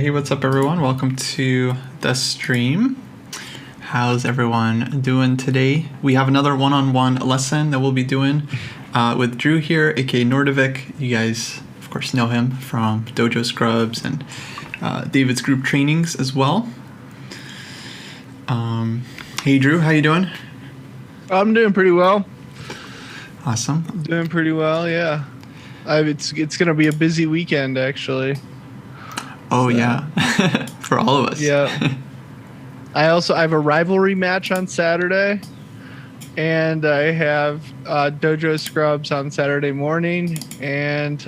Hey, what's up, everyone? Welcome to the stream. How's everyone doing today? We have another one-on-one lesson that we'll be doing with Drew here, aka Nordovic. You guys, of course, know him from Dojo Scrubs and David's group trainings as well. Hey, Drew, how you doing? I'm doing pretty well. Awesome. I'm doing pretty well, yeah. It's gonna be a busy weekend, actually. Oh, so, yeah. For all of us. Yeah. I have a rivalry match on Saturday, and I have Dojo Scrubs on Saturday morning and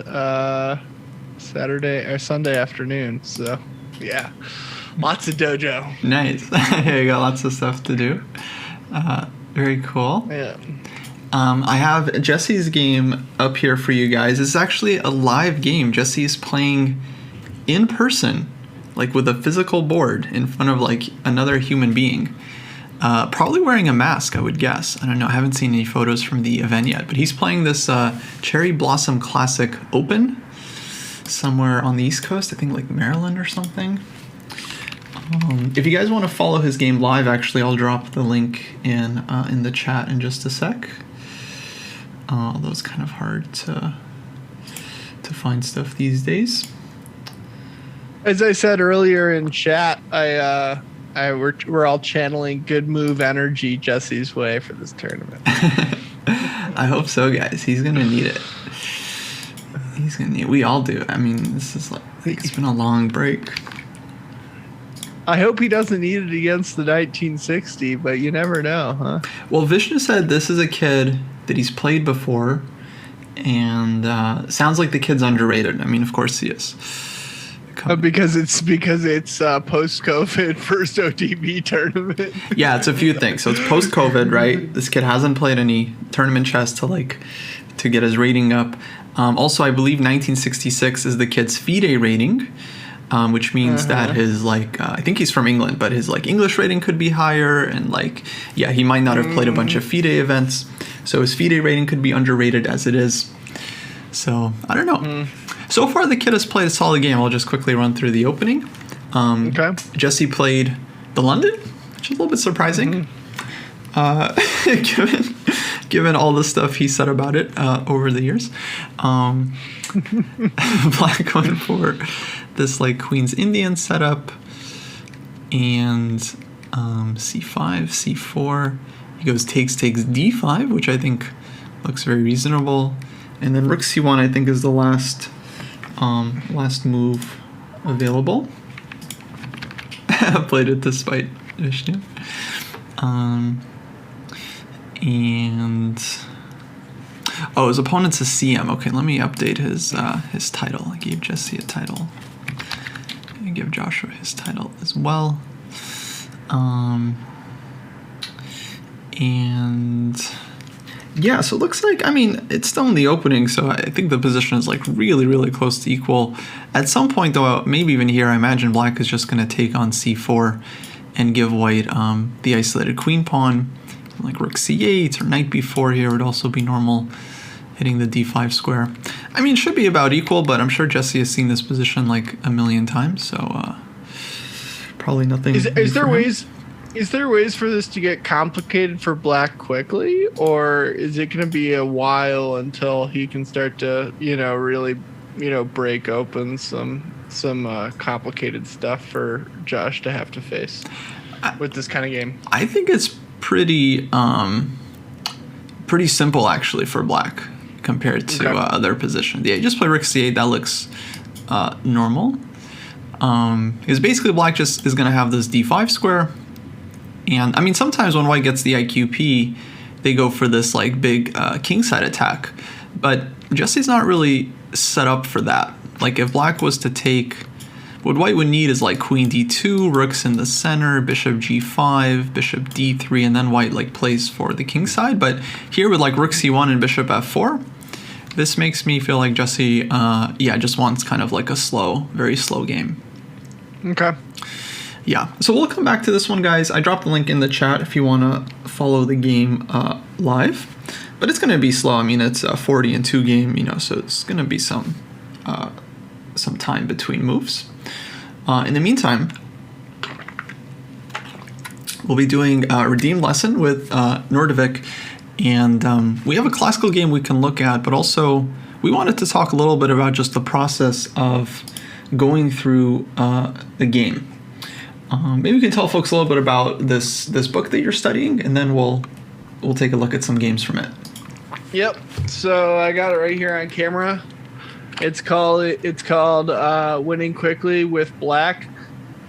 Sunday afternoon. So, yeah, lots of dojo. Nice. You got lots of stuff to do. Very cool. Yeah. I have Jesse's game up here for you guys. It's actually a live game. Jesse's playing in person, like with a physical board in front of like another human being. Probably wearing a mask, I would guess. I don't know. I haven't seen any photos from the event yet, but he's playing this Cherry Blossom Classic Open somewhere on the East Coast. I think like Maryland or something. If you guys want to follow his game live, actually, I'll drop the link in the chat in just a sec. Although it's kind of hard to find stuff these days. As I said earlier in chat, we're all channeling good move energy Jesse's way for this tournament. I hope so, guys. He's gonna need it. We all do. I mean, this is like it's been a long break. I hope he doesn't need it against the 1960, but you never know, huh? Well, Vishnu said this is a kid that he's played before, and sounds like the kid's underrated. I mean, of course he is. Because it's post-COVID first OTB tournament. Yeah, it's a few things. So it's post-COVID, right? This kid hasn't played any tournament chess to get his rating up. Also, I believe 1966 is the kid's FIDE rating, which means that his I think he's from England, but his English rating could be higher, and he might not have played a bunch of FIDE events, so his FIDE rating could be underrated as it is. So I don't know. So far, the kid has played a solid game. I'll just quickly run through the opening. Okay. Jesse played the London, which is a little bit surprising, given all the stuff he said about it over the years. Black went for this Queen's Indian setup, and c5, c4. He goes takes d5, which I think looks very reasonable, and then rook c1 I think is the last move available. Played it despite Vishnu. And his opponent's a CM. Okay, let me update his title. I gave Jesse a title. I give Joshua his title as well. And yeah, so it looks like, it's still in the opening, so I think the position is really, really close to equal. At some point, though, maybe even here, I imagine black is just going to take on c4 and give white the isolated queen pawn. Rook c8 or knight b4 here would also be normal, hitting the d5 square. It should be about equal, but I'm sure Jesse has seen this position a million times, so probably nothing. Is there ways for this to get complicated for black quickly, or is it going to be a while until he can start to really break open some complicated stuff for Josh to have to face with this kind of game? I think it's pretty simple actually for black compared to other positions. Yeah, just play rook c8. That looks normal. Because basically black just is going to have this d5 square. And sometimes when white gets the IQP, they go for this big kingside attack. But Jesse's not really set up for that. If black was to take, what white would need is queen d2, rooks in the center, bishop g5, bishop d3, and then white plays for the kingside. But here with rook c1 and bishop f4, this makes me feel like Jesse just wants kind of a very slow game. Okay. Yeah, so we'll come back to this one, guys. I dropped the link in the chat if you want to follow the game live. But it's going to be slow. It's a 40-2 game, so it's going to be some time between moves. In the meantime, we'll be doing a redeemed lesson with Nordovic, and we have a classical game we can look at, but also we wanted to talk a little bit about just the process of going through the game. Maybe you can tell folks a little bit about this book that you're studying, and then we'll take a look at some games from it. Yep. So I got it right here on camera. It's called Winning Quickly with Black.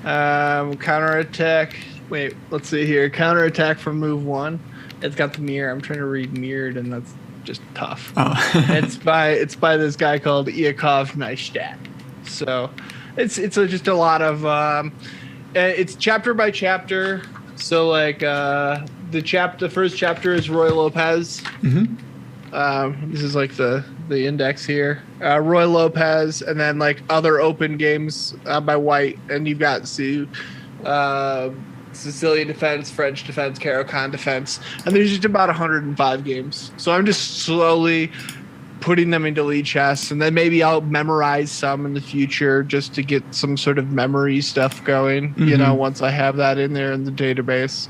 Counterattack. Wait, let's see here. Counterattack from move 1. It's got the mirror. I'm trying to read mirrored, and that's just tough. Oh. it's by this guy called Iakov Neistat. So it's just a lot of it's chapter by chapter. So like the first chapter is Roy Lopez. Mm-hmm. This is like the index here. Roy Lopez, and then like other open games by White, and you've got Sicilian defense, French defense, Caro-Kann defense, and there's just about 105 games. So I'm just slowly putting them into lead chess, and then maybe I'll memorize some in the future just to get some sort of memory stuff going, mm-hmm. Once I have that in there in the database.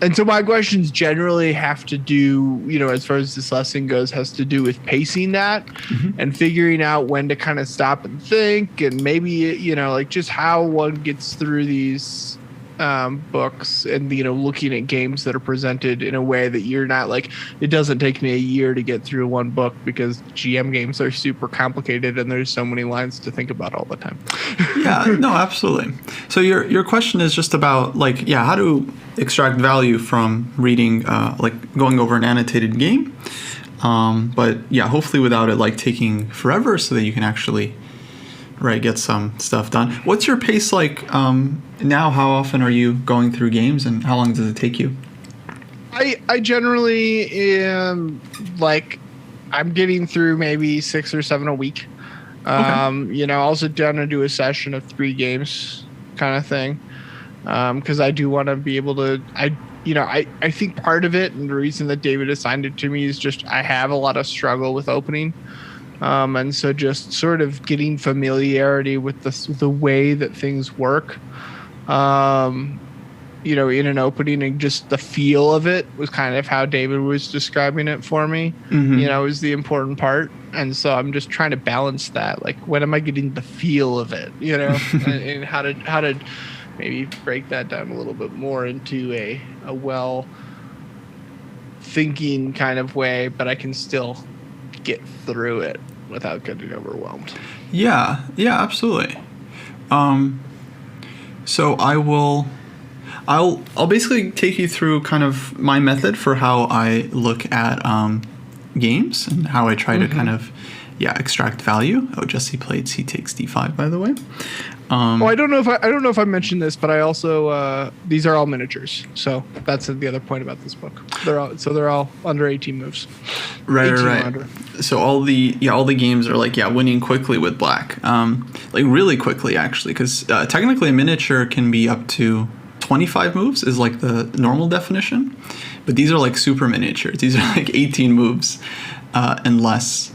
And so my questions generally have to do, as far as this lesson goes, has to do with pacing that, mm-hmm. and figuring out when to kind of stop and think, and maybe, like just how one gets through these books, and, looking at games that are presented in a way that you're not like, it doesn't take me a year to get through one book because GM games are super complicated and there's so many lines to think about all the time. Yeah, no, absolutely. So your question is just about how to extract value from reading, going over an annotated game. But yeah, hopefully without it taking forever, so that you can actually get some stuff done. What's your pace like now? How often are you going through games, and how long does it take you? I generally am I'm getting through maybe 6 or 7 a week. Okay. I'll sit down and do a session of 3 games kind of thing. Because I do want to be able to, I think part of it, and the reason that David assigned it to me, is just I have a lot of struggle with opening. And so just sort of getting familiarity with the way that things work, in an opening, and just the feel of it was kind of how David was describing it for me, mm-hmm. Is the important part. And so I'm just trying to balance that. When am I getting the feel of it, and how to maybe break that down a little bit more into a well thinking kind of way, but I can still get through it without getting overwhelmed. Yeah, absolutely. So I'll basically take you through kind of my method for how I look at games, and how I try mm-hmm. to kind of extract value. Oh, Jesse played C takes D5, by the way. I don't know if I mentioned this, but I also these are all miniatures, so that's the other point about this book. They're all under 18 moves. Right. Under. So all the games are winning quickly with Black, really quickly actually, because technically a miniature can be up to 25 moves is the normal definition, but these are super miniatures. These are 18 moves and less.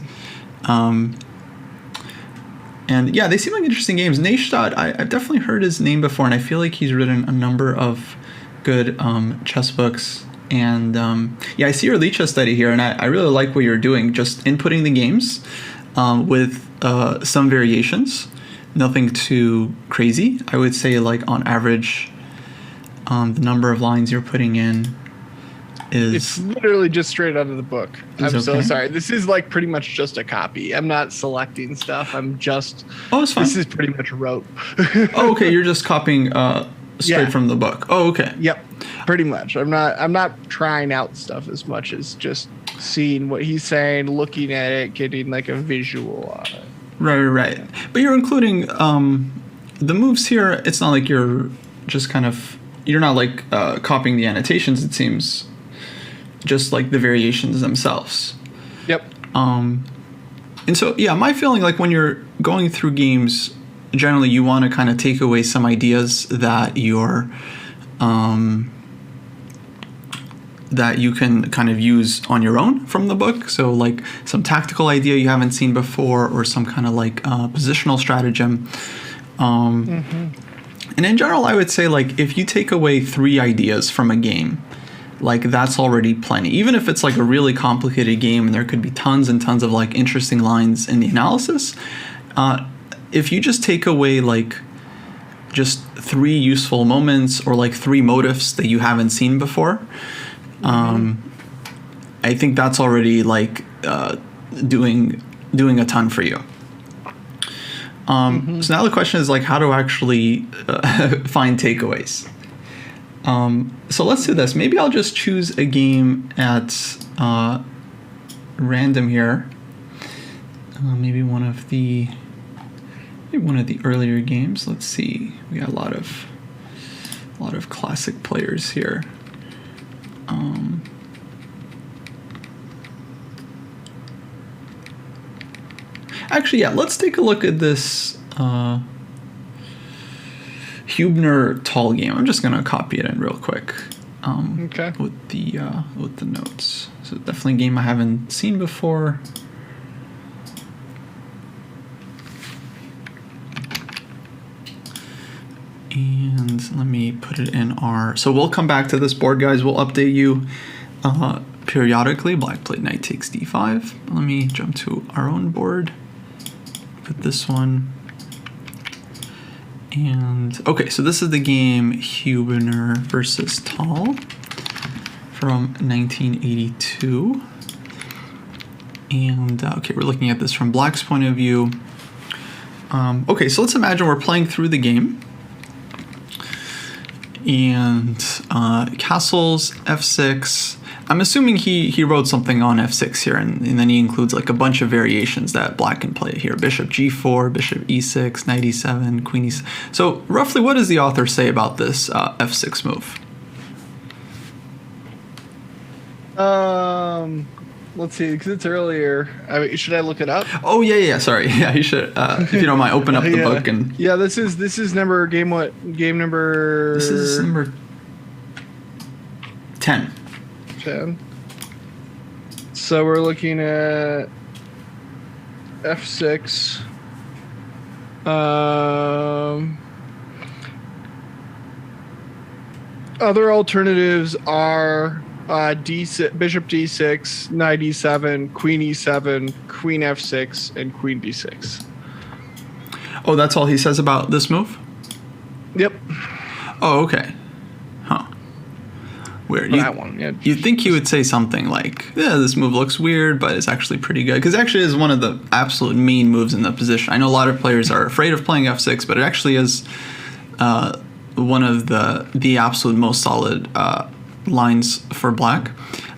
And yeah, they seem like interesting games. Neistat, I've definitely heard his name before, and I feel like he's written a number of good chess books. And I see your lead chess study here, and I really like what you're doing, just inputting the games with some variations. Nothing too crazy. I would say on average, the number of lines you're putting in it's literally just straight out of the book. I'm so sorry. This is pretty much just a copy. I'm not selecting stuff. I'm just. Oh, it's fine. This is pretty much rote. Oh, okay. You're just copying straight from the book. Oh, okay. Yep. Pretty much. I'm not trying out stuff as much as just seeing what he's saying, looking at it, getting a visual on it. Right. But you're including the moves here. It's not like you're just kind of. You're not copying the annotations. It seems. Just the variations themselves. Yep. And so, my feeling when you're going through games, generally you want to kind of take away some ideas that that you can kind of use on your own from the book. So some tactical idea you haven't seen before, or some kind of positional stratagem. And in general, I would say, like, if you take away 3 ideas from a game, like, that's already plenty. Even if it's like a really complicated game and there could be tons and tons of like interesting lines in the analysis, if you just take away like just 3 useful moments or like 3 motifs that you haven't seen before, I think that's already like doing a ton for you. So now the question is like how to actually find takeaways. So let's do this. Maybe I'll just choose a game at random here. Maybe one of the earlier games. Let's see. We got a lot of classic players here. Actually, yeah. Let's take a look at this Hubner Tall game. I'm just gonna copy it in real quick. Okay. With the notes. So definitely a game I haven't seen before. And let me put it in our. So we'll come back to this board, guys. We'll update you periodically. Black played knight takes d5. Let me jump to our own board. Put this one. And okay, so this is the game Hubner versus Tall from 1982. And okay, we're looking at this from Black's point of view. Okay, so let's imagine we're playing through the game. And castles, f6. I'm assuming he wrote something on f6 here, and then he includes like a bunch of variations that Black can play here. Bishop g4, bishop e6, knight e7, queen e6. So roughly, what does the author say about this f6 move? Let's see, because it's earlier. I mean, should I look it up? Oh yeah. Sorry, yeah. You should, if you don't mind, open up the book and. Yeah, this is number game. What game number? This is number 10. 10. So we're looking at f6. Other alternatives are d6, bishop d6, knight e7, queen e7, queen f6, and queen b6. Oh, that's all he says about this move? Yep. Oh, okay. Huh. Weird. That one, yeah. You'd think he would say something like, yeah, this move looks weird, but it's actually pretty good. Because actually is one of the absolute main moves in the position. I know a lot of players are afraid of playing f6, but it actually is one of the absolute most solid lines for Black.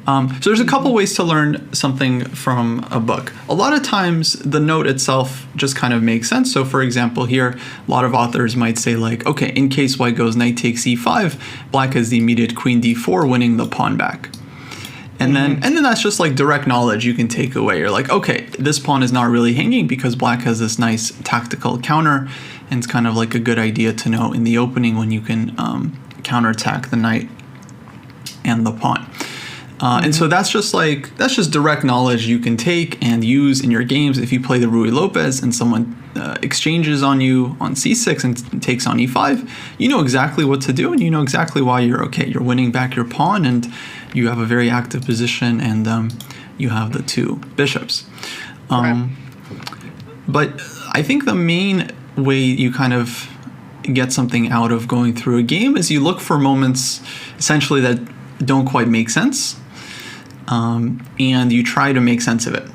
So there's a couple ways to learn something from a book. A lot of times the note itself just kind of makes sense. So for example here, a lot of authors might say like, okay, in case white goes knight takes e5, Black has the immediate queen d4, winning the pawn back. And then that's just like direct knowledge you can take away. You're like, okay, this pawn is not really hanging because Black has this nice tactical counter, and it's kind of like a good idea to know in the opening when you can counterattack the knight and the pawn. And so that's just direct knowledge you can take and use in your games. If you play the Ruy Lopez and someone exchanges on you on c6 and takes on e5, you know exactly what to do and you know exactly why you're okay. You're winning back your pawn and you have a very active position, and you have the 2 bishops. But I think the main way you kind of get something out of going through a game is you look for moments essentially that don't quite make sense, and you try to make sense of it.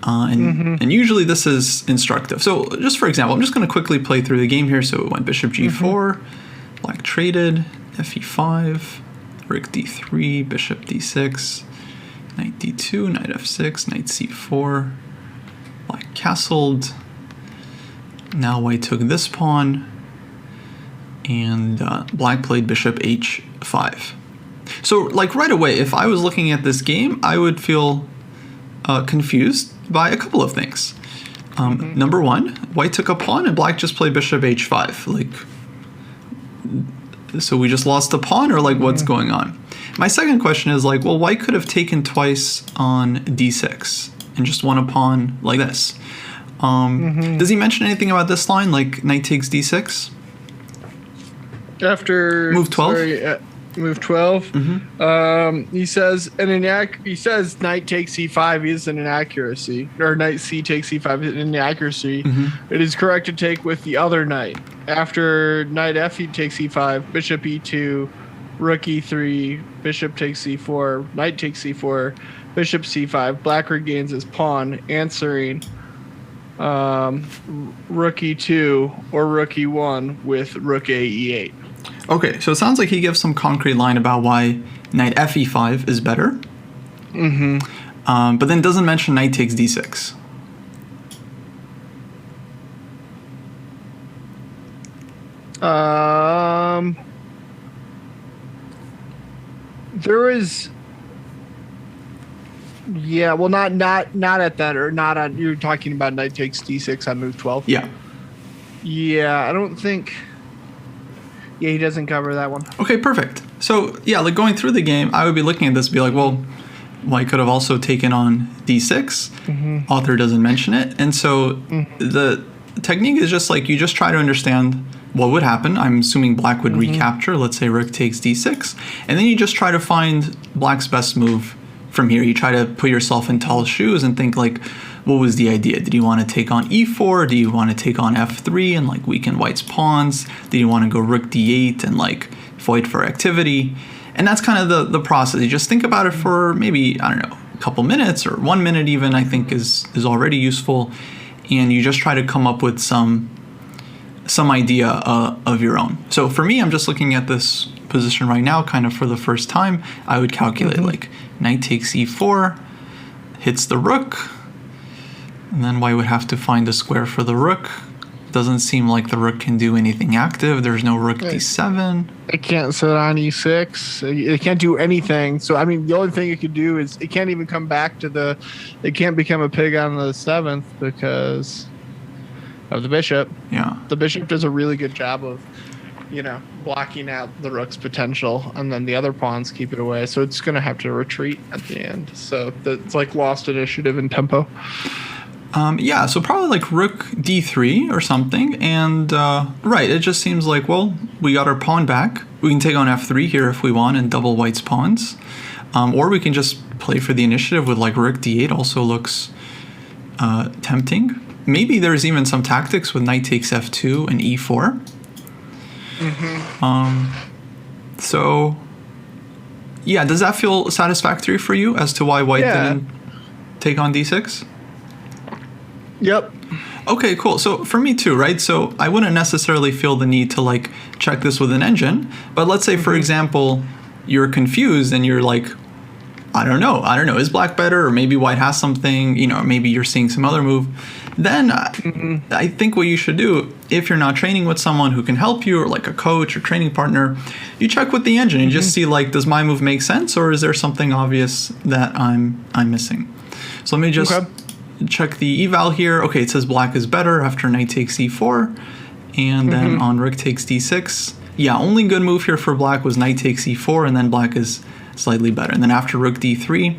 And usually this is instructive. So just for example, I'm just going to quickly play through the game here. So it went bishop g4, Black traded, fe5, rook d3, bishop d6, knight d2, knight f6, knight c4, Black castled. Now white took this pawn, and Black played bishop h5. So like right away, if I was looking at this game, I would feel confused by a couple of things. Number one, white took a pawn and Black just played bishop h5. Like, so we just lost a pawn, or like what's going on? My second question is like, well, white could have taken twice on d6 and just won a pawn like this. Does he mention anything about this line, like knight takes d6? After move 12? Sorry, move 12. He says knight takes c5 is an inaccuracy, or knight c takes c5 is an inaccuracy. It is correct to take with the other knight. After knight f takes e5, bishop e2, rook e3, bishop takes c4, knight takes c4, bishop c5. Black regains his pawn, answering rook e2 or rook e1 with rook a e8. Okay, so it sounds like he gives some concrete line about why knight f e5 is better. But then doesn't mention knight takes d6. There was, yeah, well, not at that, or not on. You're talking about knight takes d6 on move 12. Yeah. Yeah, I don't think. Yeah, he doesn't cover that one. Okay, perfect. So yeah, like going through the game, I would be looking at this and be like, well, White could have also taken on d6. Author doesn't mention it. And so the technique is just like, you just try to understand what would happen. I'm assuming Black would recapture. Let's say Rook takes d6. And then you just try to find Black's best move from here. You try to put yourself in Tal's shoes and think like, what was the idea? Did you want to take on e4? Do you want to take on f3 and like weaken White's pawns? Did you want to go rook d8 and like void for activity? And that's kind of the process. You just think about it for maybe, I don't know, a couple minutes or 1 minute even, I think is already useful. And you just try to come up with some idea of your own. So for me, I'm just looking at this position right now kind of for the first time. I would calculate like knight takes e4, hits the rook, and then White would have to find a square for the rook. Doesn't seem like the rook can do anything active. There's no rook d7. It can't sit on e6. It can't do anything. So, I mean, the only thing it could do is it can't even come back to it can't become a pig on the 7th because of the bishop. Yeah. The bishop does a really good job of, blocking out the rook's potential, and then the other pawns keep it away. So it's going to have to retreat at the end. So it's like lost initiative and tempo. Yeah, so probably like rook d3 or something. And right, it just seems like, well, we got our pawn back. We can take on f3 here if we want and double White's pawns. Or we can just play for the initiative with like rook d8 also looks tempting. Maybe there's even some tactics with knight takes f2 and e4. So, yeah, does that feel satisfactory for you as to why White didn't take on d6? Yep. Okay, cool. So for me too, right? So I wouldn't necessarily feel the need to like check this with an engine, but let's say for example, you're confused and you're like, I don't know, is Black better? Or maybe White has something, maybe you're seeing some other move. Then I think what you should do, if you're not training with someone who can help you or like a coach or training partner, you check with the engine and just see like, does my move make sense or is there something obvious that I'm missing? So let me just check the eval here. Okay, it says Black is better after knight takes e4 and then on rook takes d6. Yeah, only good move here for Black was knight takes e4 and then Black is slightly better. And then after rook d3,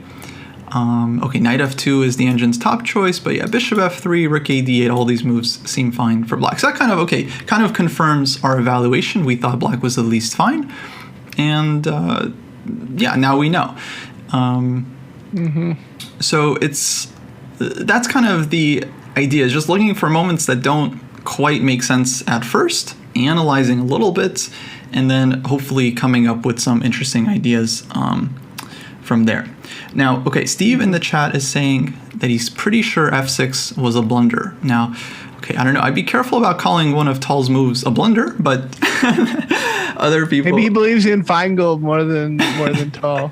okay, knight f2 is the engine's top choice, but yeah, bishop f3, rook a d8, all these moves seem fine for Black. So that kind of confirms our evaluation. We thought Black was at least fine. And yeah, now we know. So that's kind of the idea, is just looking for moments that don't quite make sense at first, analyzing a little bit, and then hopefully coming up with some interesting ideas from there. Now, okay, Steve in the chat is saying that he's pretty sure f6 was a blunder. Now, okay, I don't know. I'd be careful about calling one of Tal's moves a blunder, but other people... Maybe he believes in Feingold more than Tal.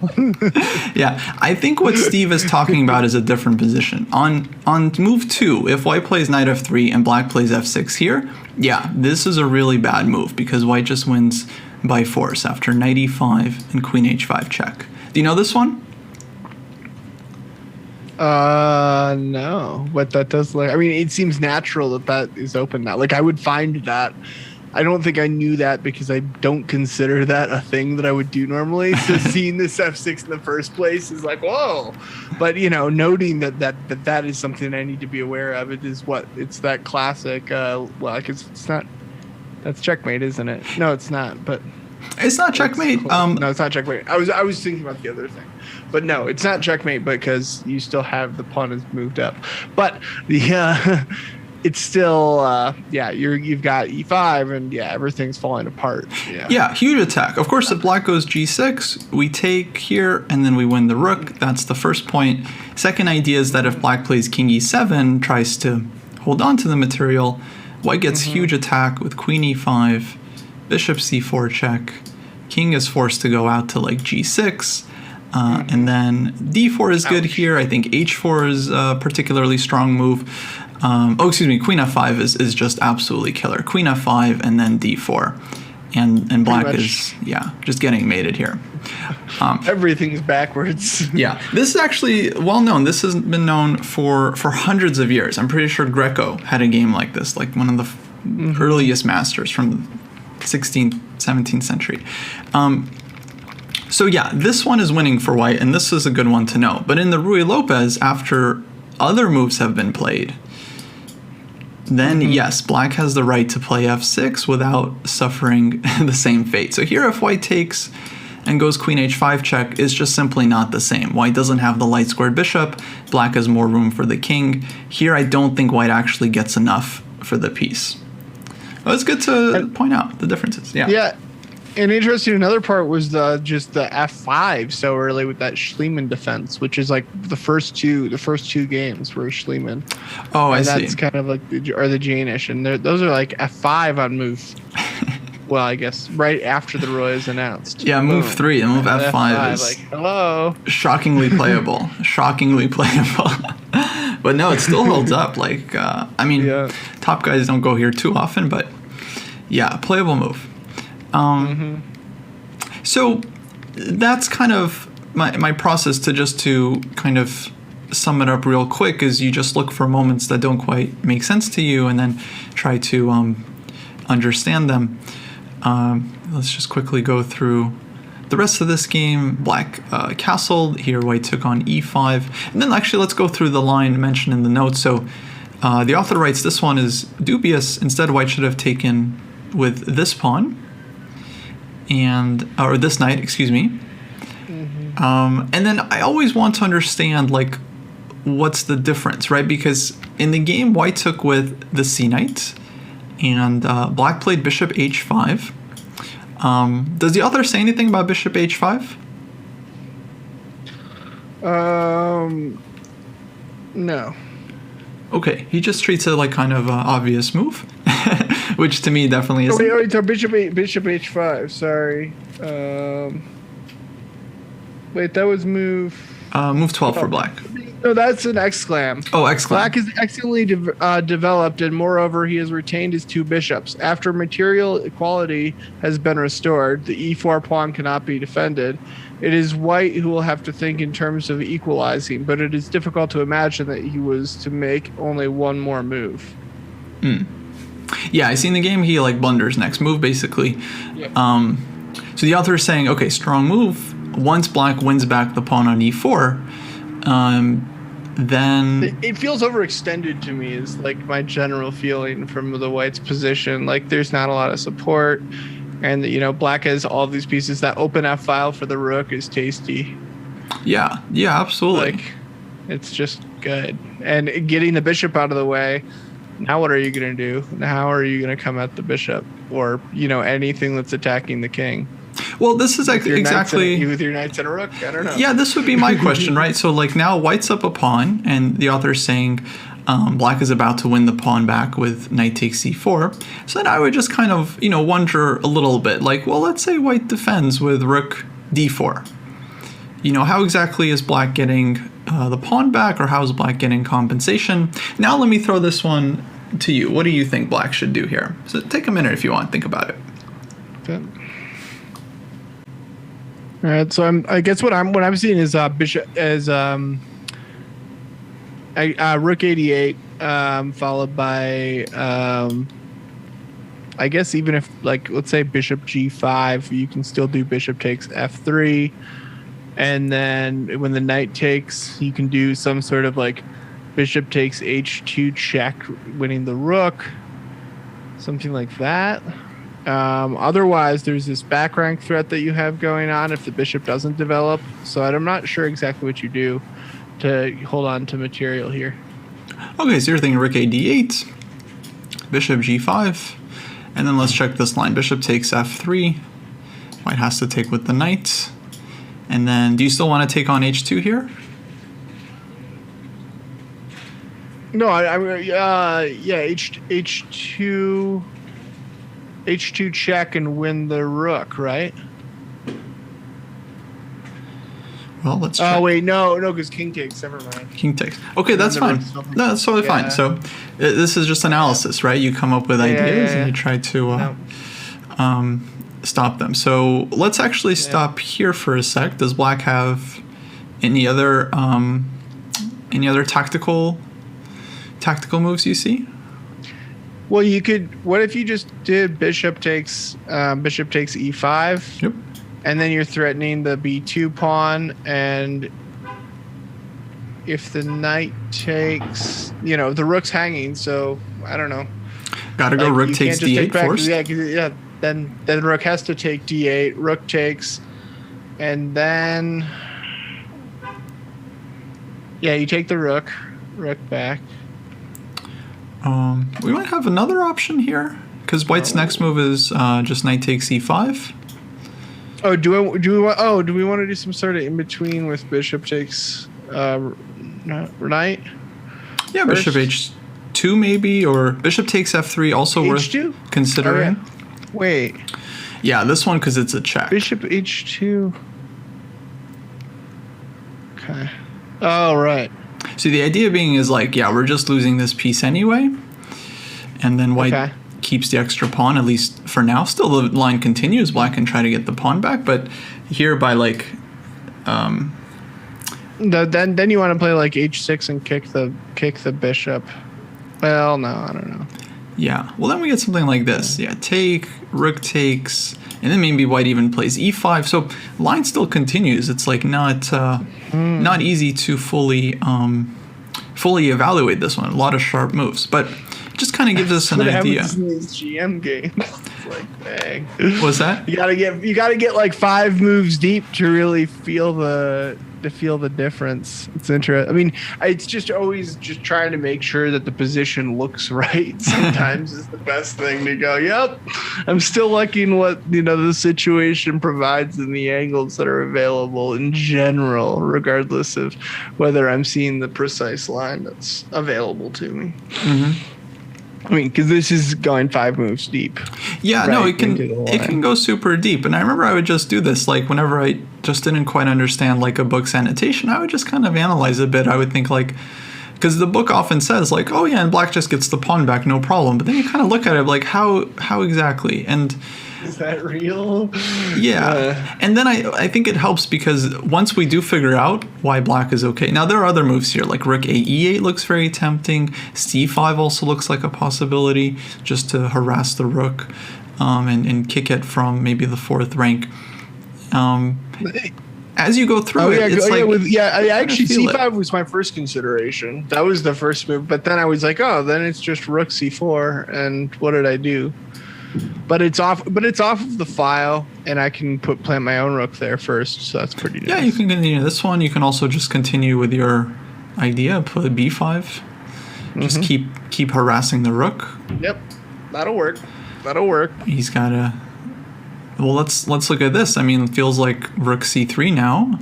Yeah, I think what Steve is talking about is a different position. On move 2, if White plays knight f3 and Black plays f6 here, yeah, this is a really bad move because White just wins by force after knight e5 and queen h5 check. Do you know this one? No, but that does it seems natural that is open now. Like I would find that I don't think I knew that because I don't consider that a thing that I would do normally. So seeing this f6 in the first place is like, whoa. But noting that is something I need to be aware of. It's that classic. It's not. That's checkmate, isn't it? No, it's not. But it's not checkmate. No, it's not checkmate. I was thinking about the other thing, but no, it's not checkmate because you still have the pawn is moved up. But the it's still you've got e5 and everything's falling apart. Yeah, huge attack. Of course, if black goes g6, we take here and then we win the rook. That's the first point. Second idea is that if black plays king e7, tries to hold on to the material, white gets huge attack with queen e5, bishop c4 check, king is forced to go out to like g6, and then d4 is good here. I think h4 is a particularly strong move. Queen f5 is just absolutely killer. Queen f5 and then d4. And black is, just getting mated here. Everything's backwards. Yeah, this is actually well known. This has been known for hundreds of years. I'm pretty sure Greco had a game like this, like one of the earliest masters from the 16th, 17th century. This one is winning for white, and this is a good one to know. But in the Ruy Lopez, after other moves have been played, then yes, black has the right to play f6 without suffering the same fate. So here if white takes and goes queen h5 check, is just simply not the same. White doesn't have the light squared bishop, black has more room for the king. Here I don't think white actually gets enough for the piece. Well, it's good to point out the differences. Yeah. And interesting, another part was the f5 so early with that Schliemann defense, which is like the first two games were Schliemann. Oh, I see. That's kind of like the Janish, and those are like f5 on move. Well, I guess right after the Roy is announced. Yeah, move 3 and move f5 is like hello. Shockingly playable. But no, it still holds up. Like top guys don't go here too often, but playable move. So that's kind of my process to kind of sum it up real quick is you just look for moments that don't quite make sense to you and then try to understand them. Let's just quickly go through the rest of this game. Black castled. Here white took on e5. And then actually let's go through the line mentioned in the notes. So the author writes this one is dubious. Instead white should have taken with this pawn. Or this knight, excuse me. And then I always want to understand like what's the difference, right? Because in the game white took with the c knight and black played bishop h5. Does the author say anything about bishop h5? No. Okay, he just treats it like kind of an obvious move, which to me definitely is. Wait, so bishop h5. Sorry. Wait, that was move. Move 12 for black. No, that's an exclam. Oh, exclam. Black is excellently developed, and moreover, he has retained his two bishops. After material equality has been restored, the e4 pawn cannot be defended. It is white who will have to think in terms of equalizing, but it is difficult to imagine that he was to make only one more move. Yeah, I see in the game he like blunders next move, basically. Yep. So the author is saying, okay, strong move. Once black wins back the pawn on e4, then it feels overextended to me is like my general feeling from the white's position. Like there's not a lot of support, and black has all these pieces. That open f file for the rook is tasty. Yeah, absolutely. Like it's just good. And getting the bishop out of the way. Now what are you gonna do? How are you gonna come at the bishop or anything that's attacking the king? Well, this is exactly with your knights and a rook. I don't know. Yeah, this would be my question, right? So, like now, white's up a pawn, and the author is saying black is about to win the pawn back with knight takes c4. So then I would just kind of, wonder a little bit, like, well, let's say white defends with rook d4. How exactly is black getting the pawn back, or how is black getting compensation? Now, let me throw this one to you. What do you think black should do here? So take a minute if you want. Think about it. Okay. All right, so I guess what I'm seeing is bishop as rook 88 followed by I guess even if, like, let's say bishop g5, you can still do bishop takes f3. And then when the knight takes, you can do some sort of like bishop takes h2 check, winning the rook. Something like that. Otherwise, there's this back rank threat that you have going on if the bishop doesn't develop. So I'm not sure exactly what you do to hold on to material here. Okay, so you're thinking rook a d8, bishop g5, and then let's check this line. Bishop takes f3. White has to take with the knight. And then do you still want to take on h2 here? No, h2 check and win the rook, right? Well, let's check. Oh wait, no, because king takes. Never mind. King takes. Okay, that's fine. No, that's totally fine. So this is just analysis, right? You come up with ideas and you try to stop them. So let's actually stop here for a sec. Does black have any other tactical moves you see? Well, you could. What if you just did bishop takes e5? Yep. And then you're threatening the b2 pawn, and if the knight takes, the rook's hanging. So I don't know. Gotta go. Rook takes d8 first. Yeah. Then rook has to take d8. Rook takes, and then you take the rook back. We might have another option here because white's next move is just knight takes e5. Oh, do we want to do some sort of in between with bishop takes knight? Yeah, first? bishop h2 maybe, or bishop takes f3 also h2? worth considering. Oh, yeah. Wait. Yeah, this one because it's a check. Bishop h2. Okay. Oh, right. So the idea being is like, we're just losing this piece anyway, and then white keeps the extra pawn, at least for now. Still the line continues. Black can try to get the pawn back, but here by like then you want to play like h6 and kick the bishop. Well, no, I don't know. Yeah, well then we get something like this. Yeah, take, rook takes, and then maybe white even plays e5. So line still continues. It's like not easy to fully evaluate this one. A lot of sharp moves, but just kind of gives us an idea. In these GM games, it's like, dang. What's that? You gotta get like 5 moves deep to really feel the difference. It's interesting. I mean, it's just always just trying to make sure that the position looks right. Sometimes is the best thing to go. Yep, I'm still liking what the situation provides in the angles that are available in general, regardless of whether I'm seeing the precise line that's available to me. Mm-hmm. I mean, because this is going 5 moves deep. Yeah, right, no, it can go super deep. And I remember I would just do this, like whenever I just didn't quite understand like a book's annotation, I would just kind of analyze a bit. I would think like, because the book often says like, oh yeah, and black just gets the pawn back, no problem. But then you kind of look at it like, how exactly? And is that real? Yeah. And then I think it helps because once we do figure out why black is okay. Now, there are other moves here, like rook a e8 looks very tempting. c5 also looks like a possibility just to harass the rook and kick it from maybe the 4th rank. As you go through it's actually c5 was my first consideration. That was the first move. But then I was like, oh, then it's just rook c4. And what did I do? But it's off of the file, and I can plant my own rook there first, so that's pretty nice. Yeah, you can continue this one. You can also just continue with your idea, put b5. Just keep harassing the rook. Yep, that'll work. He's got a. Well, let's look at this. I mean, it feels like rook c3 now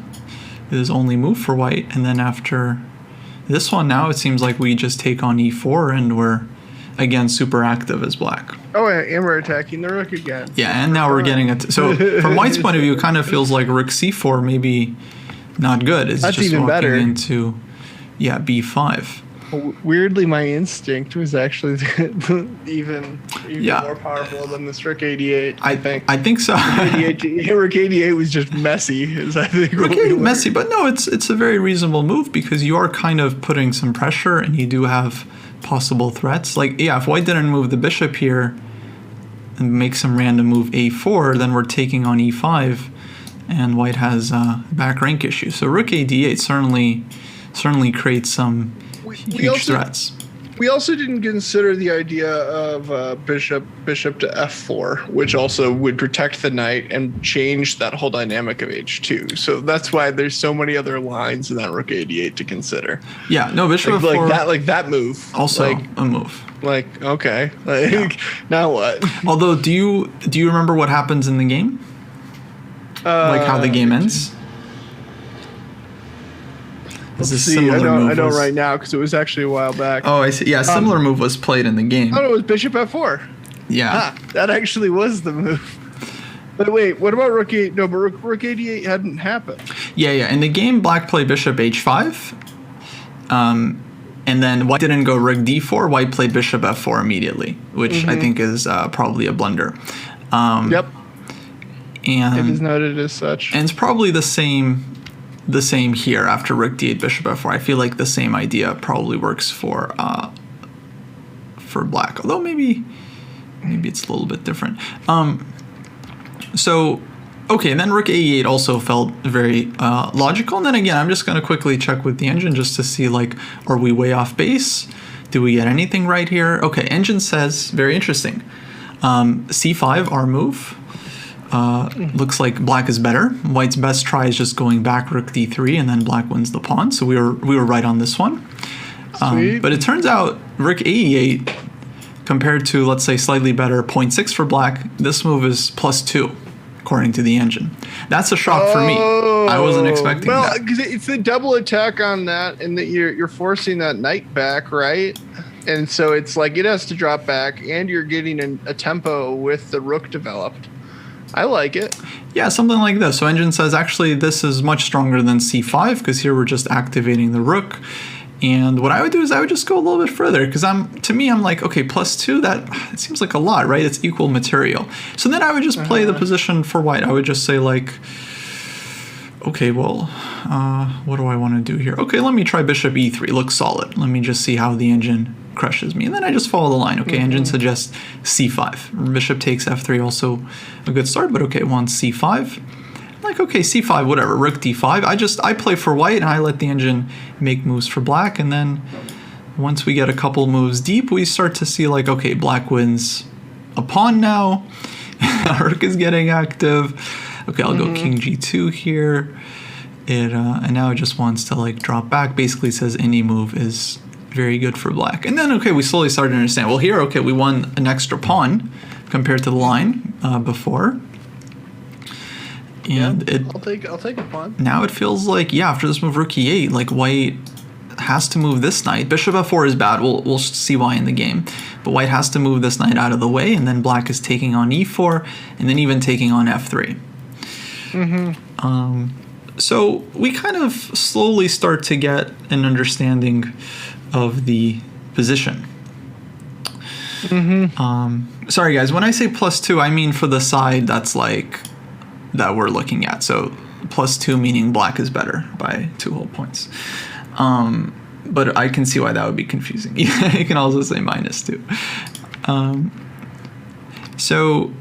is his only move for white, and then after this one, now it seems like we just take on e4, and we're again super active as black. Oh, and we're attacking the rook again. Yeah, and now we're getting it. So from white's point of view, it kind of feels like rook c4 maybe not good. It's That's just even walking better. Into b5. Weirdly, my instinct was actually even more powerful than this rook 88. I think so. Rook 88 was just messy. Messy, but no, it's a very reasonable move because you are kind of putting some pressure, and you do have possible threats. Like, if white didn't move the bishop here, and make some random move a4, then we're taking on e5, and white has back rank issues. So rook a d8 certainly creates some huge threats. We also didn't consider the idea of bishop to f4, which also would protect the knight and change that whole dynamic of h2. So that's why there's so many other lines in that rook a d8 to consider. Yeah, no, bishop f4. Like that move. Also a move. Like, okay. Now what? Although, do you remember what happens in the game? Like how the game ends? I know right now because it was actually a while back. Oh, I see. Yeah, similar move was played in the game. Oh, it was bishop f4. Yeah. That actually was the move. But wait, what about rook a? No, but rook a8 hadn't happened. Yeah. In the game, black played bishop h5. And then white didn't go rook d4. White played bishop f4 immediately, which I think is probably a blunder. Yep. And it is noted as such. And it's probably the same here after rook d8 bishop f4. I feel like the same idea probably works for black, although maybe it's a little bit different. So okay, and then rook a8 also felt very logical. And then again, I'm just going to quickly check with the engine just to see, like, are we way off base? Do we get anything right here? Okay, engine says, very interesting, c5, our move. Looks like black is better. White's best try is just going back rook d3, and then black wins the pawn. So we were right on this one. But it turns out rook a8 compared to, let's say, slightly better 0.6 for black, this move is +2 according to the engine. That's a shock for me. I wasn't expecting that. Well, because it's the double attack on that, and that you're forcing that knight back, right? And so it's like it has to drop back, and you're getting a tempo with the rook developed. I like it. Yeah, something like this. So engine says, actually, this is much stronger than c5 because here we're just activating the rook. And what I would do is I would just go a little bit further because to me, I'm like, okay, +2, that it seems like a lot, right? It's equal material. So then I would just play the position for white. I would just say, like, okay, well, what do I want to do here? Okay, let me try bishop e3. Looks solid. Let me just see how the engine crushes me. And then I just follow the line. Okay, engine suggests c5. Bishop takes f3, also a good start, but okay, wants c5. Like, okay, c5, whatever, rook d5. I play for white, and I let the engine make moves for black, and then once we get a couple moves deep, we start to see, like, okay, black wins a pawn now. Rook is getting active. Okay, I'll go king g2 here. And now it just wants to, like, drop back. Basically says any move is very good for black. And then, okay, we slowly started to understand, well, here, okay, we won an extra pawn compared to the line before. And I'll take a pawn. Now it feels like, yeah, after this move rook e8, like, white has to move this knight. Bishop f4 is bad. We'll see why in the game. But white has to move this knight out of the way, and then black is taking on e4, and then even taking on f3. So we kind of slowly start to get an understanding of the position. Sorry, guys. When I say +2, I mean for the side that's like that we're looking at. So +2 meaning black is better by 2 whole points. But I can see why that would be confusing. You can also say -2. So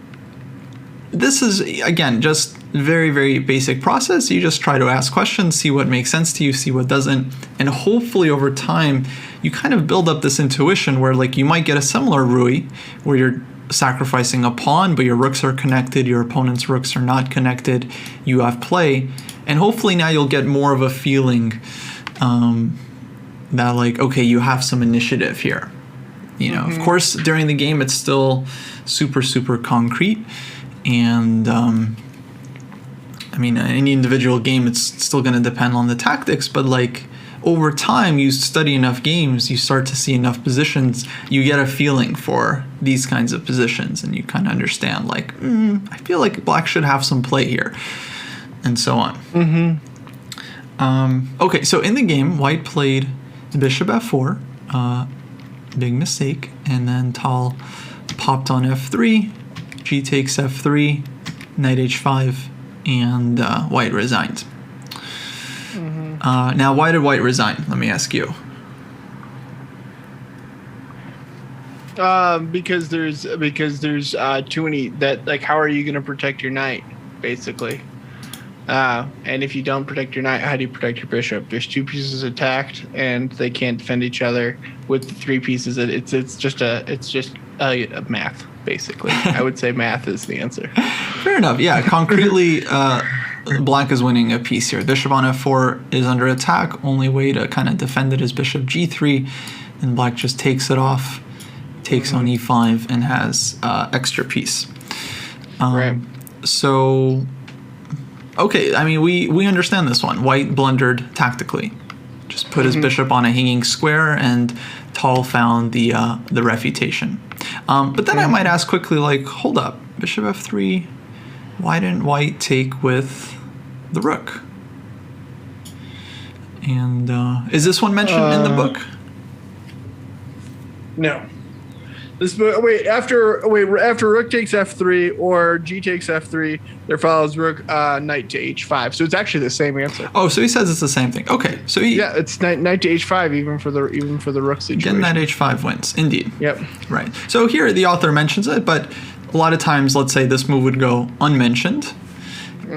this is, again, just very, very basic process. You just try to ask questions, see what makes sense to you, see what doesn't. And hopefully over time, you kind of build up this intuition where, like, you might get a similar Rui where you're sacrificing a pawn, but your rooks are connected, your opponent's rooks are not connected, you have play. And hopefully now you'll get more of a feeling that, like, okay, you have some initiative here. You know, of course, during the game, it's still super, super concrete. And I mean, any individual game, it's still going to depend on the tactics, but, like, over time, you study enough games, you start to see enough positions, you get a feeling for these kinds of positions, and you kind of understand, like, I feel like black should have some play here, and so on. Okay, so in the game, white played bishop f4, big mistake, and then Tal popped on f3, g takes f3, knight h5, and white resigned. Now, why did white resign? Let me ask you. Because there's too many that like how are you going to protect your knight basically? And if you don't protect your knight, how do you protect your bishop? There's two pieces attacked and they can't defend each other. With the three pieces, it's just a math basically. I would say math is the answer. Fair enough. Yeah, concretely, black is winning a piece here. Bishop on f4 is under attack. Only way to kind of defend it is bishop g3, and black just takes it off, takes on e5, and has extra piece. Right. So, okay, I mean, we understand this one. White blundered tactically. Just put his bishop on a hanging square, and Tal found the refutation. But then I might ask quickly, like, hold up, bishop f3, why didn't white take with the rook? And is this one mentioned in the book? No. This after rook takes f3 or g takes f3, there follows rook knight to h5. So it's actually the same answer. Oh, so he says it's the same thing. Okay, so yeah, it's knight to h5 even for the rook situation. Again, knight h5 wins. Indeed. Yep. Right. So here the author mentions it, but a lot of times, let's say this move would go unmentioned.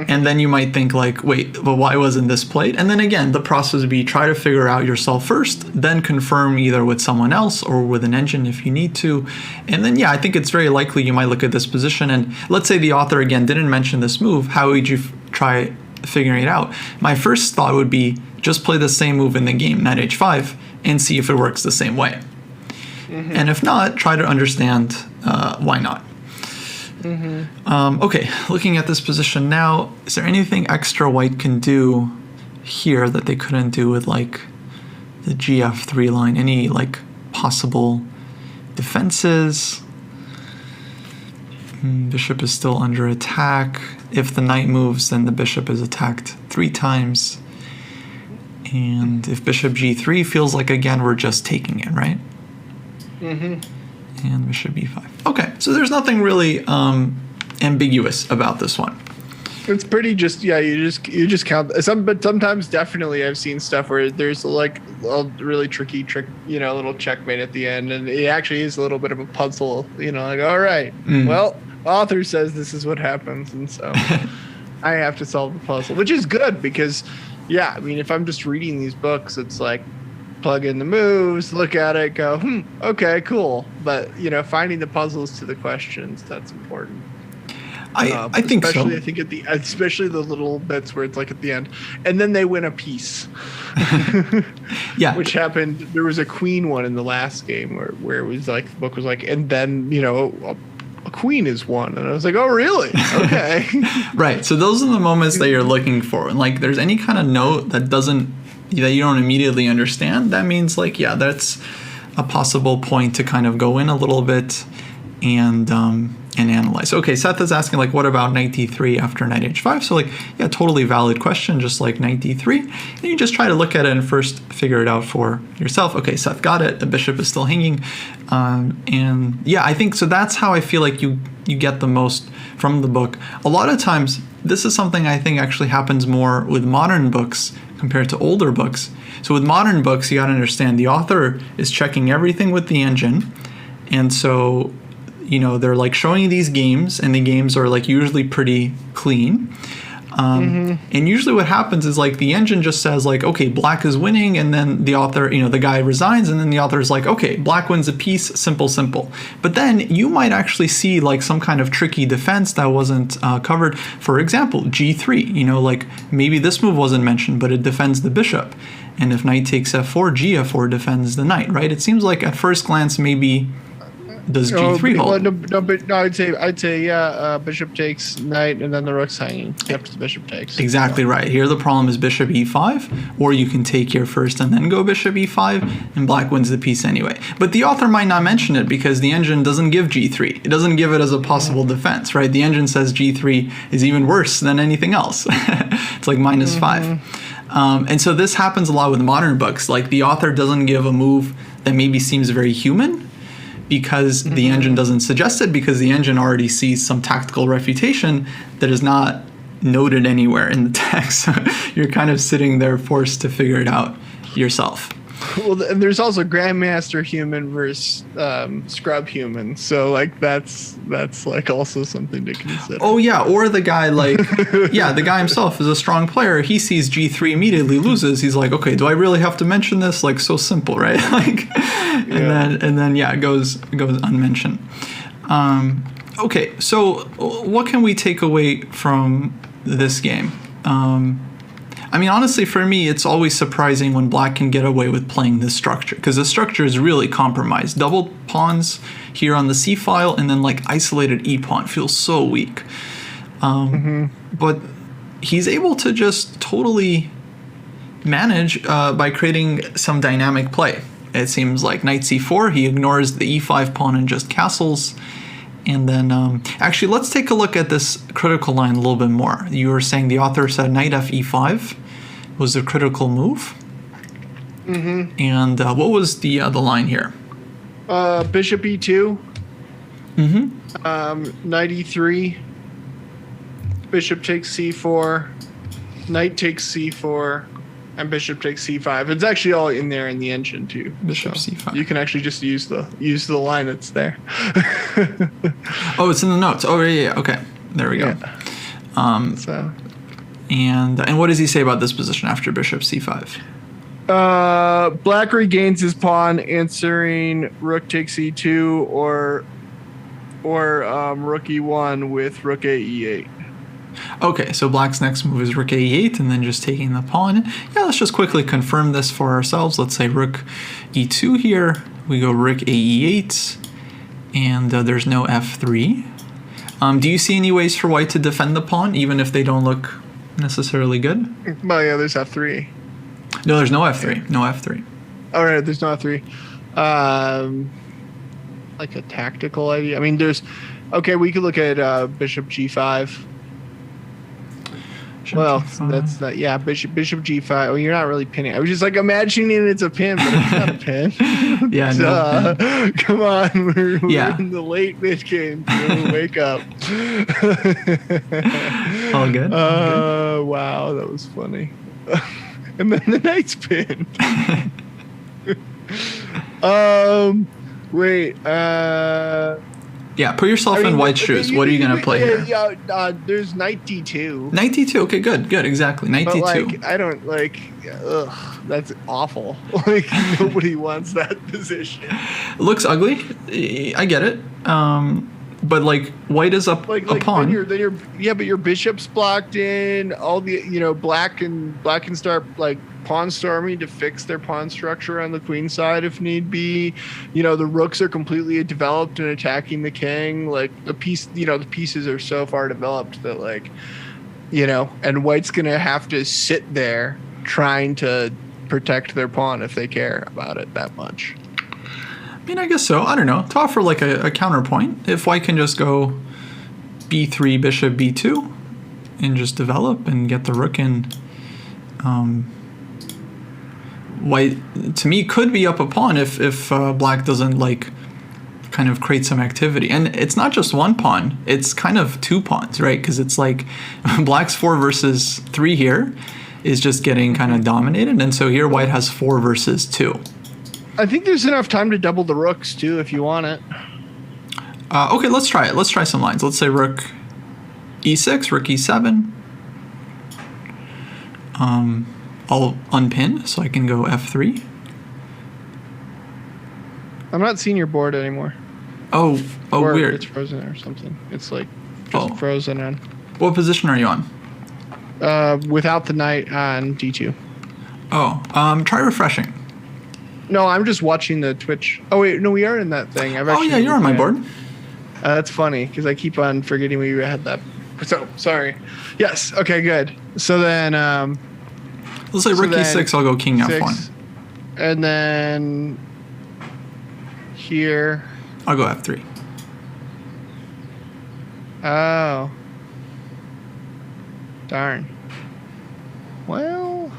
And then you might think like, wait, but why wasn't this played? And then again, the process would be try to figure out yourself first, then confirm either with someone else or with an engine if you need to. And then, yeah, I think it's very likely you might look at this position and let's say the author again didn't mention this move. How would you try figuring it out? My first thought would be just play the same move in the game, knight h5, and see if it works the same way. And if not, try to understand why not. Okay, looking at this position now, is there anything extra white can do here that they couldn't do with like the gf3 line? Any like possible defenses? Bishop is still under attack. If the knight moves, then the bishop is attacked 3 times. And if bishop g3 feels like, again, we're just taking it, right? And bishop b5. Okay, so there's nothing really ambiguous about this one. It's pretty just you just count but sometimes definitely I've seen stuff where there's like a really tricky trick, little checkmate at the end, and it actually is a little bit of a puzzle, like all right, well, author says this is what happens, and so I have to solve the puzzle, which is good because I mean if I'm just reading these books, it's like plug in the moves, look at it, go, okay, cool. But finding the puzzles to the questions, that's important. I think so. I think especially the little bits where it's like at the end, and then they win a piece. Yeah, which happened. There was a queen one in the last game where it was like the book was like, and then a queen is won, and I was like, oh really? Okay. Right. So those are the moments that you're looking for, and like there's any kind of note that you don't immediately understand, that means like, that's a possible point to kind of go in a little bit and analyze. Okay, Seth is asking like, what about knight d3 after knight h5? So like, totally valid question, just like knight d3. And you just try to look at it and first figure it out for yourself. Okay, Seth got it. The bishop is still hanging. And I think so. That's how I feel like you get the most from the book. A lot of times, this is something I think actually happens more with modern books compared to older books. So with modern books, you got to understand the author is checking everything with the engine. And so, they're like showing you these games, and the games are like usually pretty clean. And usually what happens is like the engine just says like, okay, black is winning, and then the author, the guy resigns, and then the author is like, okay, black wins a piece, simple. But then you might actually see like some kind of tricky defense that wasn't covered. For example, g3, like maybe this move wasn't mentioned, but it defends the bishop. And if knight takes f4, gf4 defends the knight, right? It seems like at first glance maybe does g3 hold? No, I'd say bishop takes knight, and then the rook's hanging after the bishop takes. Exactly right. Here the problem is bishop e5, or you can take here first and then go bishop e5, and black wins the piece anyway. But the author might not mention it because the engine doesn't give g3. It doesn't give it as a possible defense, right? The engine says g3 is even worse than anything else. It's like -5. And so this happens a lot with modern books. Like the author doesn't give a move that maybe seems very human, because the engine doesn't suggest it, because the engine already sees some tactical refutation that is not noted anywhere in the text. So you're kind of sitting there forced to figure it out yourself. Well, and there's also Grandmaster Human versus Scrub Human, so like that's like also something to consider. Oh yeah, or the guy like the guy himself is a strong player. He sees G3 immediately, loses. He's like, okay, do I really have to mention this? Like, so simple, right? Like, and then it goes unmentioned. Okay, so what can we take away from this game? I mean, honestly, for me, it's always surprising when black can get away with playing this structure, because the structure is really compromised. Double pawns here on the C file, and then like isolated E pawn feels so weak. But he's able to just totally manage by creating some dynamic play. It seems like knight C4, he ignores the E5 pawn and just castles. And then, actually, let's take a look at this critical line a little bit more. You were saying the author said knight F E5 was a critical move. And what was the line here? Bishop E2. Knight E3. Bishop takes C4. Knight takes C4. And bishop takes C5. It's actually all in there in the engine too. Bishop C5. You can actually just use the line that's there. Oh, it's in the notes. Oh yeah. Okay, there we go. So. And what does he say about this position after bishop C5? Black regains his pawn, answering rook takes E2 or rook E1 with rook A E8. Okay, so black's next move is rook a8 and then just taking the pawn. Yeah, let's just quickly confirm this for ourselves. Let's say rook e2 here. We go rook ae8, and there's no f3. Do you see any ways for white to defend the pawn, even if they don't look necessarily good? Well, yeah, there's f3. No, there's no f3. No f3. All right, there's no f3. Like a tactical idea. I mean, okay, we could look at bishop g5. Well, G5. that's not. Yeah, bishop g5. Well, you're not really pinning. I was just like imagining it's a pin, but it's not a pin. Yeah, no. Come on, we're in the late mid game. Wake up. All good. Wow, that was funny. And then the knight's pin. Wait. Yeah, put yourself in white shoes. What are you going to play here? Yeah, there's knight d2. Knight d2. Okay, good, exactly. Knight d2. Like, I don't like. Ugh, that's awful. Like nobody wants that position. It looks ugly. I get it. But like white is up a pawn. But your bishop's blocked in. All the black can start like pawn storming to fix their pawn structure on the queen side if need be. The rooks are completely developed and attacking the king. Like the pieces are so far developed that and white's gonna have to sit there trying to protect their pawn if they care about it that much. I mean, I guess so. I don't know. To offer like a counterpoint, if white can just go b3, bishop b2, and just develop and get the rook in, white, to me, could be up a pawn if black doesn't like kind of create some activity. And it's not just one pawn. It's kind of two pawns, right? Because it's like black's 4 versus 3 here is just getting kind of dominated. And so here white has 4 versus 2. I think there's enough time to double the rooks too if you want it. Okay, let's try it. Let's try some lines. Let's say rook e6, rook e7. I'll unpin so I can go f3. I'm not seeing your board anymore. Oh, or weird. It's frozen or something. It's like just frozen on. What position are you on? Without the knight on d2. Oh, try refreshing. No, I'm just watching the Twitch. Oh wait, no, we are in that thing. Yeah, you're on my board. That's funny because I keep on forgetting we had that. So sorry. Yes. Okay. Good. So then. Let's say rook e6. I'll go king f1. And then. Here. I'll go f3. Oh. Darn. Well,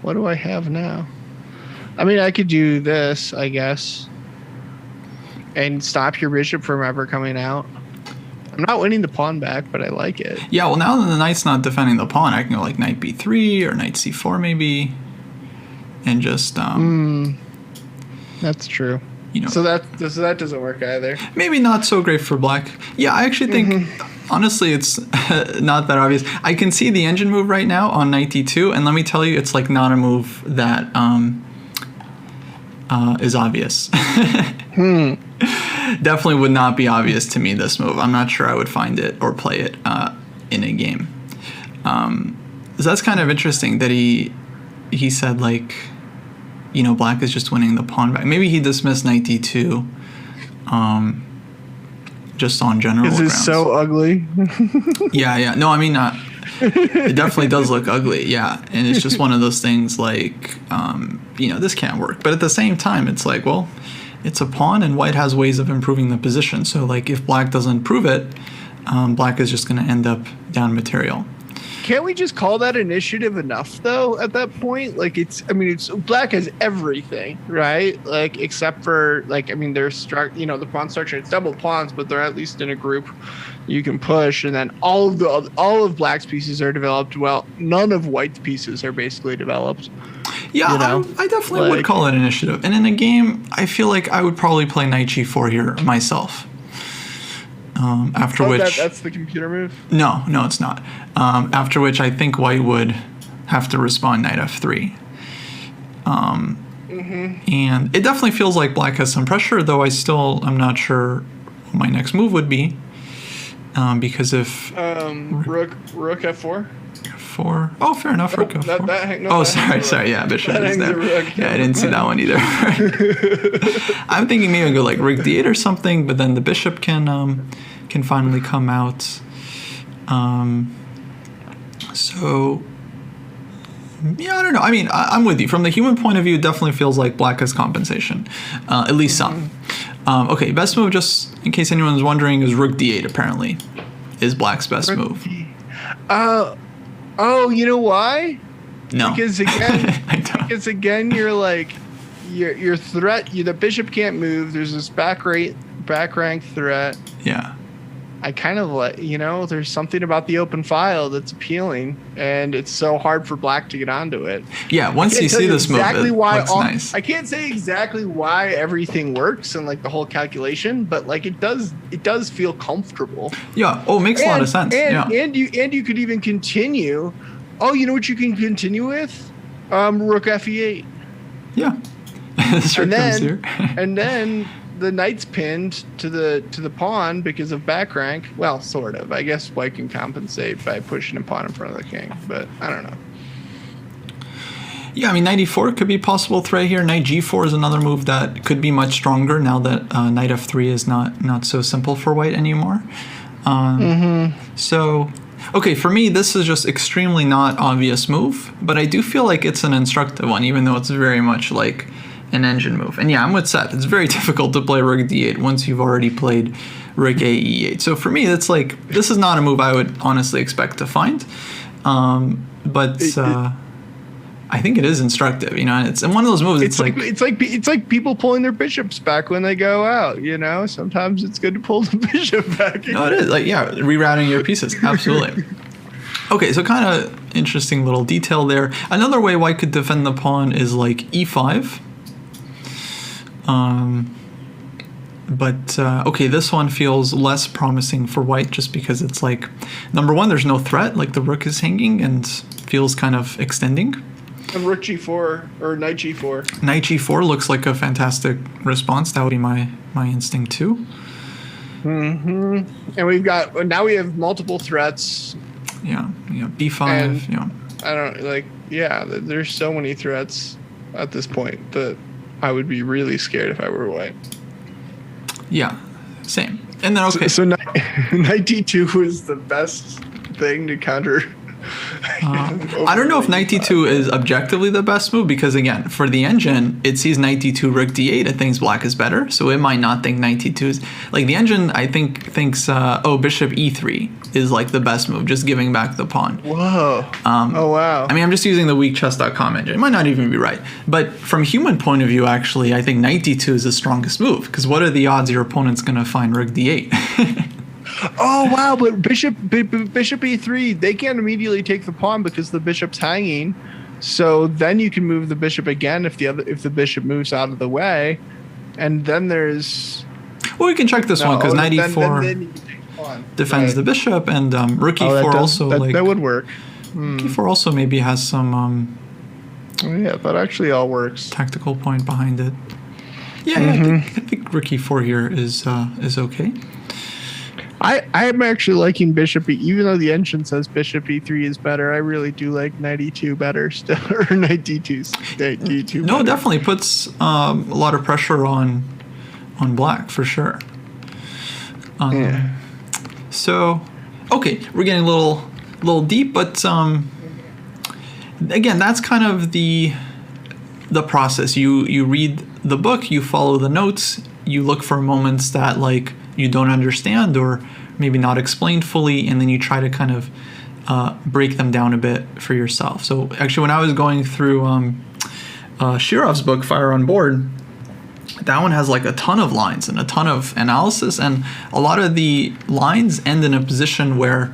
what do I have now? I mean, I could do this, I guess, and stop your bishop from ever coming out. I'm not winning the pawn back, but I like it. Yeah, well, now that the knight's not defending the pawn, I can go like knight b3 or knight c4 maybe, and just That's true. you know, So that doesn't work either. maybe not so great for black. Yeah, I actually think honestly it's not that obvious. I can see the engine move right now on knight d2, and let me tell you, it's like not a move that is obvious. Definitely would not be obvious to me, this move. I'm not sure I would find it or play it in a game. So that's kind of interesting that he said, like, you know, black is just winning the pawn back. Maybe he dismissed knight d2 just on general grounds. Because it's so ugly. Yeah. No, I mean, it definitely does look ugly, yeah. And it's just one of those things like, you know, this can't work. But at the same time, it's like, well, it's a pawn and white has ways of improving the position. So, like, if black doesn't prove it, black is just going to end up down material. Can't we just call that initiative enough, though, at that point? Like, it's black has everything, right? Like, except for, like, I mean, they're the pawn structure, it's double pawns, but they're at least in a group you can push, and then all of black's pieces are developed. Well, none of white's pieces are basically developed. Yeah, you know? I definitely would call it initiative. And in a game, I feel like I would probably play knight g4 here myself. After which that's the computer move? No, it's not. After which I think white would have to respond knight f3. And it definitely feels like black has some pressure, though I'm not sure what my next move would be. Because if rook f4. Oh, fair enough. Rook f4. Sorry. Yeah, bishop is there. Yeah, I didn't see that one either. I'm thinking maybe I'll go like rook d8 or something, but then the bishop can finally come out. So yeah, I don't know. I mean, I'm with you. From the human point of view, it definitely feels like black has compensation, at least some. Okay, best move, just in case anyone's wondering, is rook d8. Apparently, is black's best move. Oh, you know why? No. Because again, you're like, your threat. The bishop can't move. There's this back rank threat. Yeah. I kind of like, there's something about the open file that's appealing, and it's so hard for black to get onto it. Yeah. Once you see this move, it looks nice. I can't say exactly why everything works and like the whole calculation, but like it does feel comfortable. Yeah. Oh, it makes a lot of sense. And you could even continue. Oh, you know what you can continue with? Rook f8. Yeah. And then the knight's pinned to the pawn because of back rank. Well, sort of. I guess white can compensate by pushing a pawn in front of the king, but I don't know. Yeah, I mean, knight e4 could be a possible threat here. Knight g4 is another move that could be much stronger now that knight f3 is not so simple for white anymore. So, okay, for me, this is just extremely not obvious move, but I do feel like it's an instructive one, even though it's very much like an engine move. And yeah, I'm with Seth. It's very difficult to play rook d8 once you've already played rook a e8. So for me, it's like, this is not a move I would honestly expect to find. But I think it is instructive, and it's one of those moves. It's like people pulling their bishops back when they go out. Sometimes it's good to pull the bishop back. No, it is rerouting your pieces. Absolutely. Okay, so kind of interesting little detail there. Another way white could defend the pawn is like e5. Okay, this one feels less promising for white just because it's like, number one, there's no threat, like the rook is hanging and feels kind of extending. And rook g4 or knight g4. Knight g4 looks like a fantastic response. That would be my instinct too. And we have multiple threats. Yeah, b5. And I don't there's so many threats at this point that I would be really scared if I were white. Yeah, same. And then so knight d2 was the best thing to counter. I don't know if knight d2 is objectively the best move because, again, for the engine, it sees knight d2, rook d8, and thinks black is better. So it might not think knight d2 is... Like, the engine, I think, thinks, bishop e3 is, like, the best move, just giving back the pawn. Whoa. Oh, wow. I mean, I'm just using the weak chess.com engine. It might not even be right. But from human point of view, actually, I think knight d2 is the strongest move because what are the odds your opponent's going to find rook d8? Oh, wow, but bishop e3, they can't immediately take the pawn because the bishop's hanging. So then you can move the bishop again if the bishop moves out of the way, and then there's. Well, we can check this one because knight e4 then you can take pawn. defends the bishop, and rook e4 also that would work. Rook e4 also maybe has some yeah, that actually all works. tactical point behind it. Yeah, I think rook e4 here is okay. I'm actually liking bishop even though the engine says bishop e3 is better. I really do like knight e2 better still, or knight d2. No, it definitely puts a lot of pressure on black for sure. Yeah. So, okay, we're getting a little deep, but again, that's kind of the process. You read the book, you follow the notes, you look for moments that like you don't understand or maybe not explained fully, and then you try to kind of break them down a bit for yourself. So actually, when I was going through Shirov's book, Fire on Board, that one has like a ton of lines and a ton of analysis, and a lot of the lines end in a position where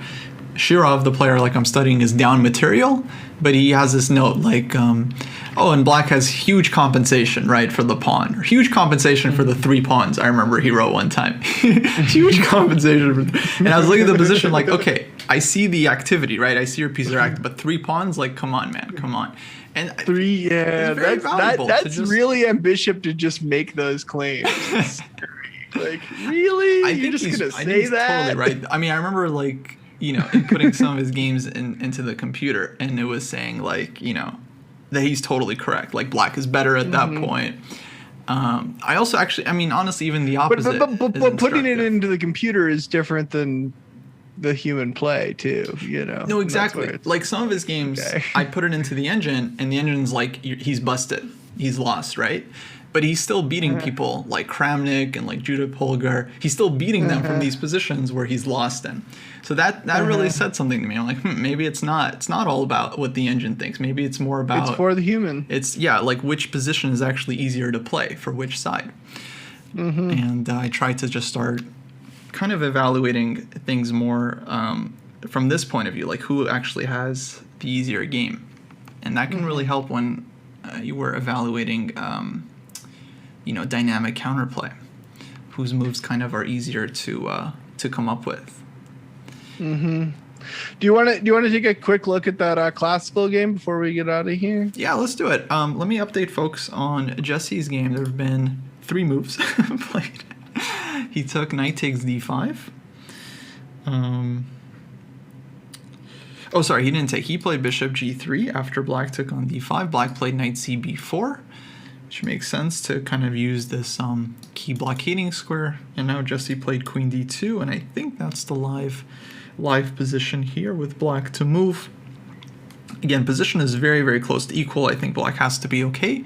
Shirov, the player like I'm studying, is down material, but he has this note like, and black has huge compensation, right, for the pawn, or huge compensation for the 3 pawns. I remember he wrote one time, huge compensation and I was looking at the position like, okay, I see the activity, right? I see your pieces are active, but 3 pawns, like, come on, man, come on. And 3, yeah, that's really ambitious to just make those claims. Like, really? You're just gonna say that? Totally right. I mean, I remember like, inputting some of his games into the computer, and it was saying like, that he's totally correct. Like black is better at that point. I also actually, honestly, even the opposite. But putting it into the computer is different than the human play too. No, exactly. Like some of his games, I put it into the engine, and the engine's like, he's busted, he's lost, right? But he's still beating people like Kramnik and like Judah Polgar. He's still beating them from these positions where he's lost in. So that really said something to me. I'm like, maybe it's not all about what the engine thinks. Maybe it's more about... It's for the human. It's, like which position is actually easier to play for which side. And I try to just start kind of evaluating things more from this point of view, like who actually has the easier game. And that can really help when you were evaluating... dynamic counterplay, whose moves kind of are easier to come up with. Do you want to take a quick look at that classical game before we get out of here? Yeah, let's do it. Let me update folks on Jesse's game. There have been 3 moves played. He took knight takes d5. He didn't take. He played bishop g3 after black took on d5. Black played knight cb4. Which makes sense to kind of use this key blockading square. And now Jesse played queen d2, and I think that's the live position here with black to move. Again, position is very, very close to equal. I think black has to be okay.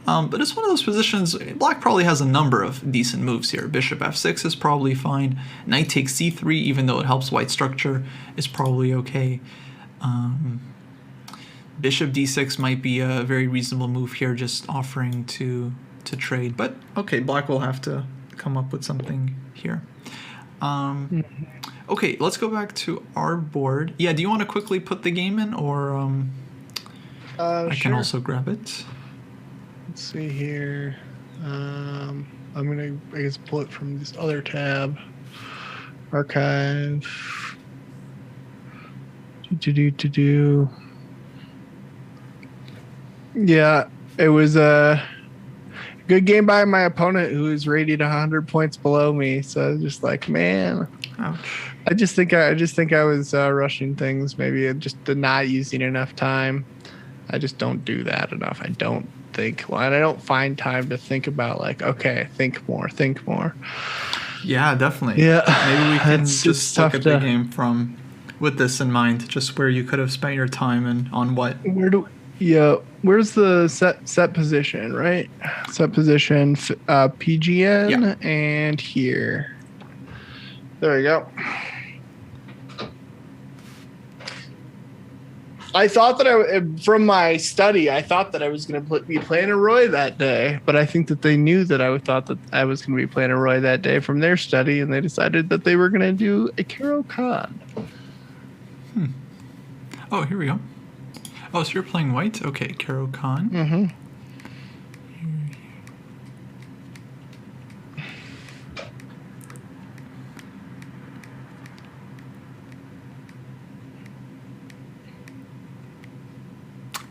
But it's one of those positions, black probably has a number of decent moves here. Bishop f6 is probably fine. Knight takes c3, even though it helps white structure, is probably okay. Bishop d6 might be a very reasonable move here, just offering to trade. But okay, black will have to come up with something here. Okay, let's go back to our board. Yeah, do you want to quickly put the game in, or I can also grab it? Let's see here. I'm gonna, I guess, pull it from this other tab. Archive. Yeah, it was a good game by my opponent who is rated 100 points below me. So I was just like, man, ouch. I just think I was rushing things, maybe just not using enough time. I just don't do that enough. I don't think, and I don't find time to think about like, okay, think more. Yeah, definitely. Yeah, maybe we can just look at the game with this in mind, just where you could have spent your time and on what. Where's the set position, right? Set position, PGN, and here. There you go. I thought that from my study, I thought that I was going to be playing a Roy that day, but I think that they knew that I thought that I was going to be playing a Roy that day from their study, and they decided that they were going to do a Caro Khan. Oh, here we go. Oh, so you're playing white? Okay, Karo Khan. Mm-hmm.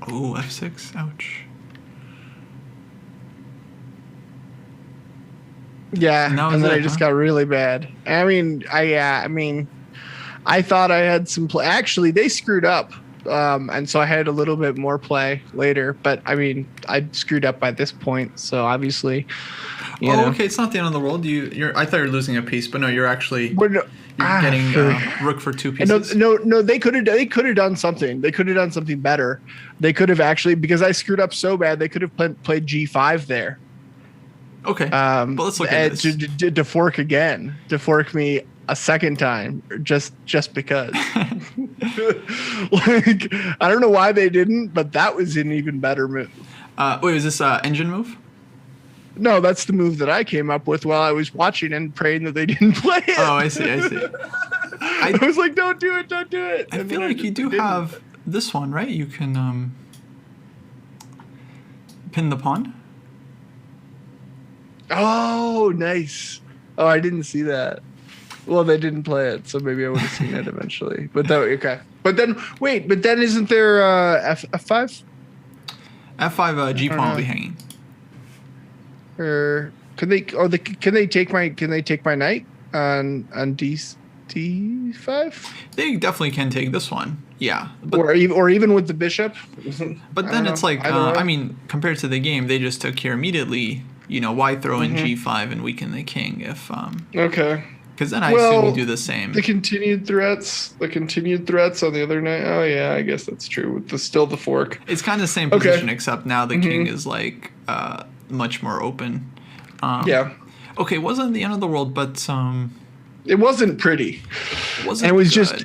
Oh, F6. Ouch. Yeah, and then I just huh? got really bad. I mean, I thought I had some play. Actually, they screwed up, and so I had a little bit more play later. But I mean, I screwed up by this point, so obviously, you know. Okay. It's not the end of the world. I thought you were losing a piece, but no, you're actually But you're getting rook for 2 no, pieces. no, they could have done something. They could have done something better. They could have actually, because I screwed up so bad, they could have played G5 there. Okay. But let's look at this. To fork again, to fork me a second time, just because. Like, I don't know why they didn't, but that was an even better move. Wait, is this engine move? No, that's the move that I came up with while I was watching and praying that they didn't play it. Oh, I see. I was like, don't do it. I feel like you do have this one, right? You can pin the pawn. Oh, nice. Oh, I didn't see that. Well, they didn't play it, so maybe I would have seen it eventually. But that okay. But then wait, isn't there F5? F5 G pawn will be hanging. Or can they take my knight on D5? They definitely can take this one. Yeah. But, or even with the bishop. But then it's like I mean, compared to the game, they just took here immediately. You know, why throw in G5 and weaken the king if okay. Because then I assume you do the same. The continued threats on the other night. Oh yeah, I guess that's true. With still the fork. It's kind of the same position, except now the king is like much more open. Yeah. Okay, wasn't the end of the world, but it wasn't pretty. It wasn't. And it was good. just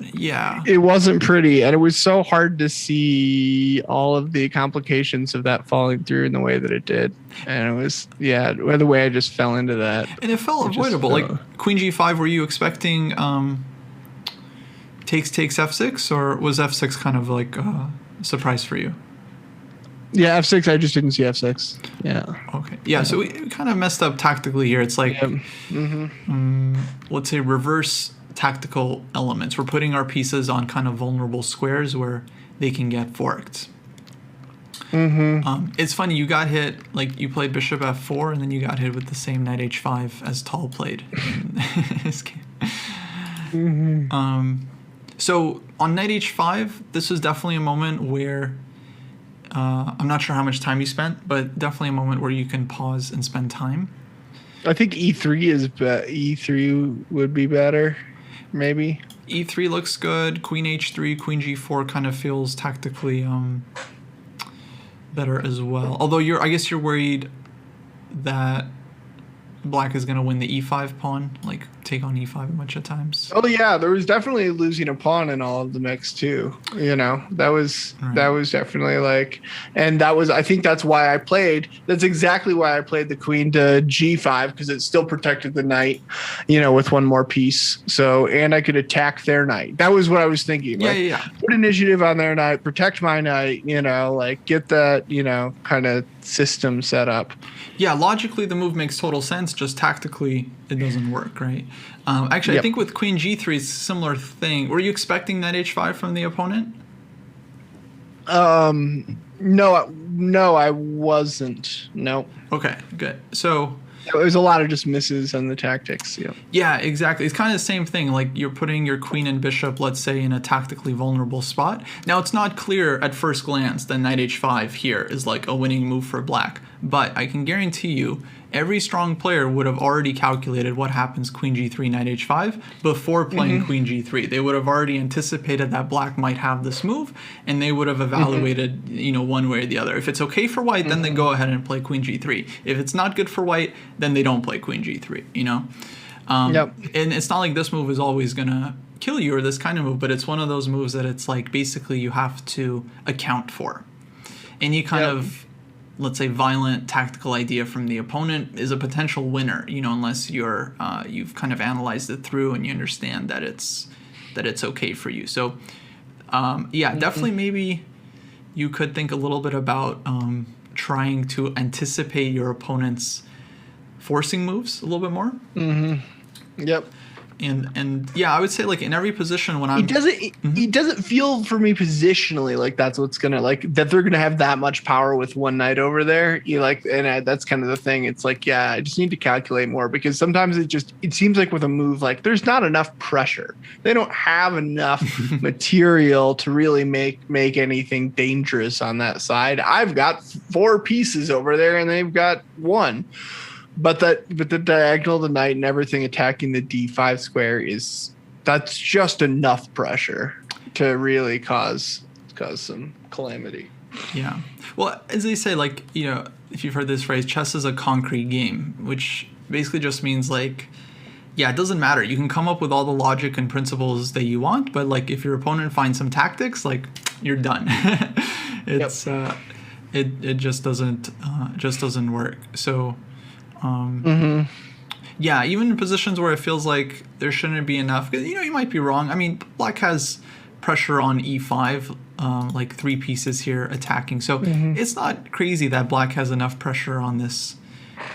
It wasn't pretty, and it was so hard to see all of the complications of that falling through in the way that it did. And it was the way I just fell into that. And it felt avoidable. Like Queen G5, were you expecting takes F6, or was F6 kind of like a surprise for you? Yeah, F6. I just didn't see F6. Yeah. Okay. Yeah. So we kind of messed up tactically here. It's like, let's say, reverse tactical elements. We're putting our pieces on kind of vulnerable squares where they can get forked. It's funny. You got hit, like you played Bishop F4, and then you got hit with the same Knight H5 as Tal played in this game. So on Knight H5, this was definitely a moment where. I'm not sure how much time you spent, but definitely a moment where you can pause and spend time. I think E3 would be better, maybe. E3 looks good. Queen H3, Queen G4 kind of feels tactically better as well. Although I guess you're worried that Black is going to win the E5 pawn, like take on E5 a bunch of times. Oh yeah, there was definitely losing a pawn in all of the mix too. You know, that was definitely like, and I think that's why I played. That's exactly why I played the queen to G5, because it still protected the knight, you know, with one more piece. So, and I could attack their knight. That was what I was thinking. Yeah. Put initiative on their knight, protect my knight. You know, like get that, you know, kind of system set up. Yeah, logically the move makes total sense. Just tactically, it doesn't work, right? Actually, I think with Queen G3, it's a similar thing. Were you expecting Knight H5 from the opponent? No, I wasn't. No. Okay, good. So it was a lot of just misses on the tactics. Yeah, exactly. It's kind of the same thing. Like you're putting your queen and bishop, let's say, in a tactically vulnerable spot. Now, it's not clear at first glance that Knight H5 here is like a winning move for Black. But I can guarantee you, every strong player would have already calculated what happens Queen G3, Knight H5 before playing Queen G3. They would have already anticipated that Black might have this move, and they would have evaluated, you know, one way or the other. If it's okay for White, then they go ahead and play Queen G3. If it's not good for White, then they don't play Queen G3. You know, and it's not like this move is always gonna kill you or this kind of move, but it's one of those moves that it's like basically you have to account for. Any kind of, let's say, violent tactical idea from the opponent is a potential winner, you know, unless you've kind of analyzed it through and you understand that it's okay for you. So, definitely maybe you could think a little bit about trying to anticipate your opponent's forcing moves a little bit more. Yep. And yeah, I would say like in every position when He doesn't feel for me positionally like that's what's gonna like that they're gonna have that much power with one knight over there. That's kind of the thing. It's like, yeah, I just need to calculate more because sometimes it seems like with a move like there's not enough pressure. They don't have enough material to really make anything dangerous on that side. I've got 4 pieces over there and they've got 1. But the diagonal, the knight, and everything attacking the d5 square that's just enough pressure to really cause some calamity. Yeah. Well, as they say, like, if you've heard this phrase, chess is a concrete game, which basically just means like, yeah, it doesn't matter. You can come up with all the logic and principles that you want, but like if your opponent finds some tactics, like you're done. It's it just doesn't work. So. Yeah, even in positions where it feels like there shouldn't be enough, you might be wrong. I mean, black has pressure on e5, like 3 pieces here attacking. So it's not crazy that black has enough pressure on this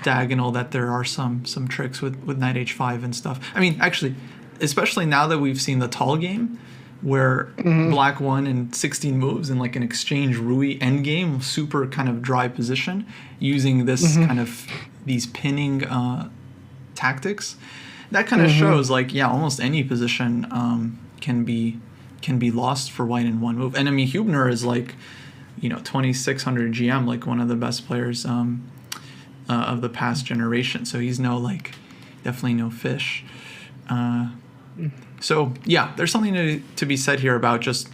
diagonal that there are some tricks with knight h5 and stuff. I mean, actually, especially now that we've seen the tall game, where black won in 16 moves in like an exchange Rui endgame, super kind of dry position, using this kind of these pinning tactics. That kind of shows like, yeah, almost any position can be lost for white in one move. And I mean, Hubner is like, 2600 GM, like one of the best players of the past generation. So he's definitely no fish. So yeah, there's something to be said here about just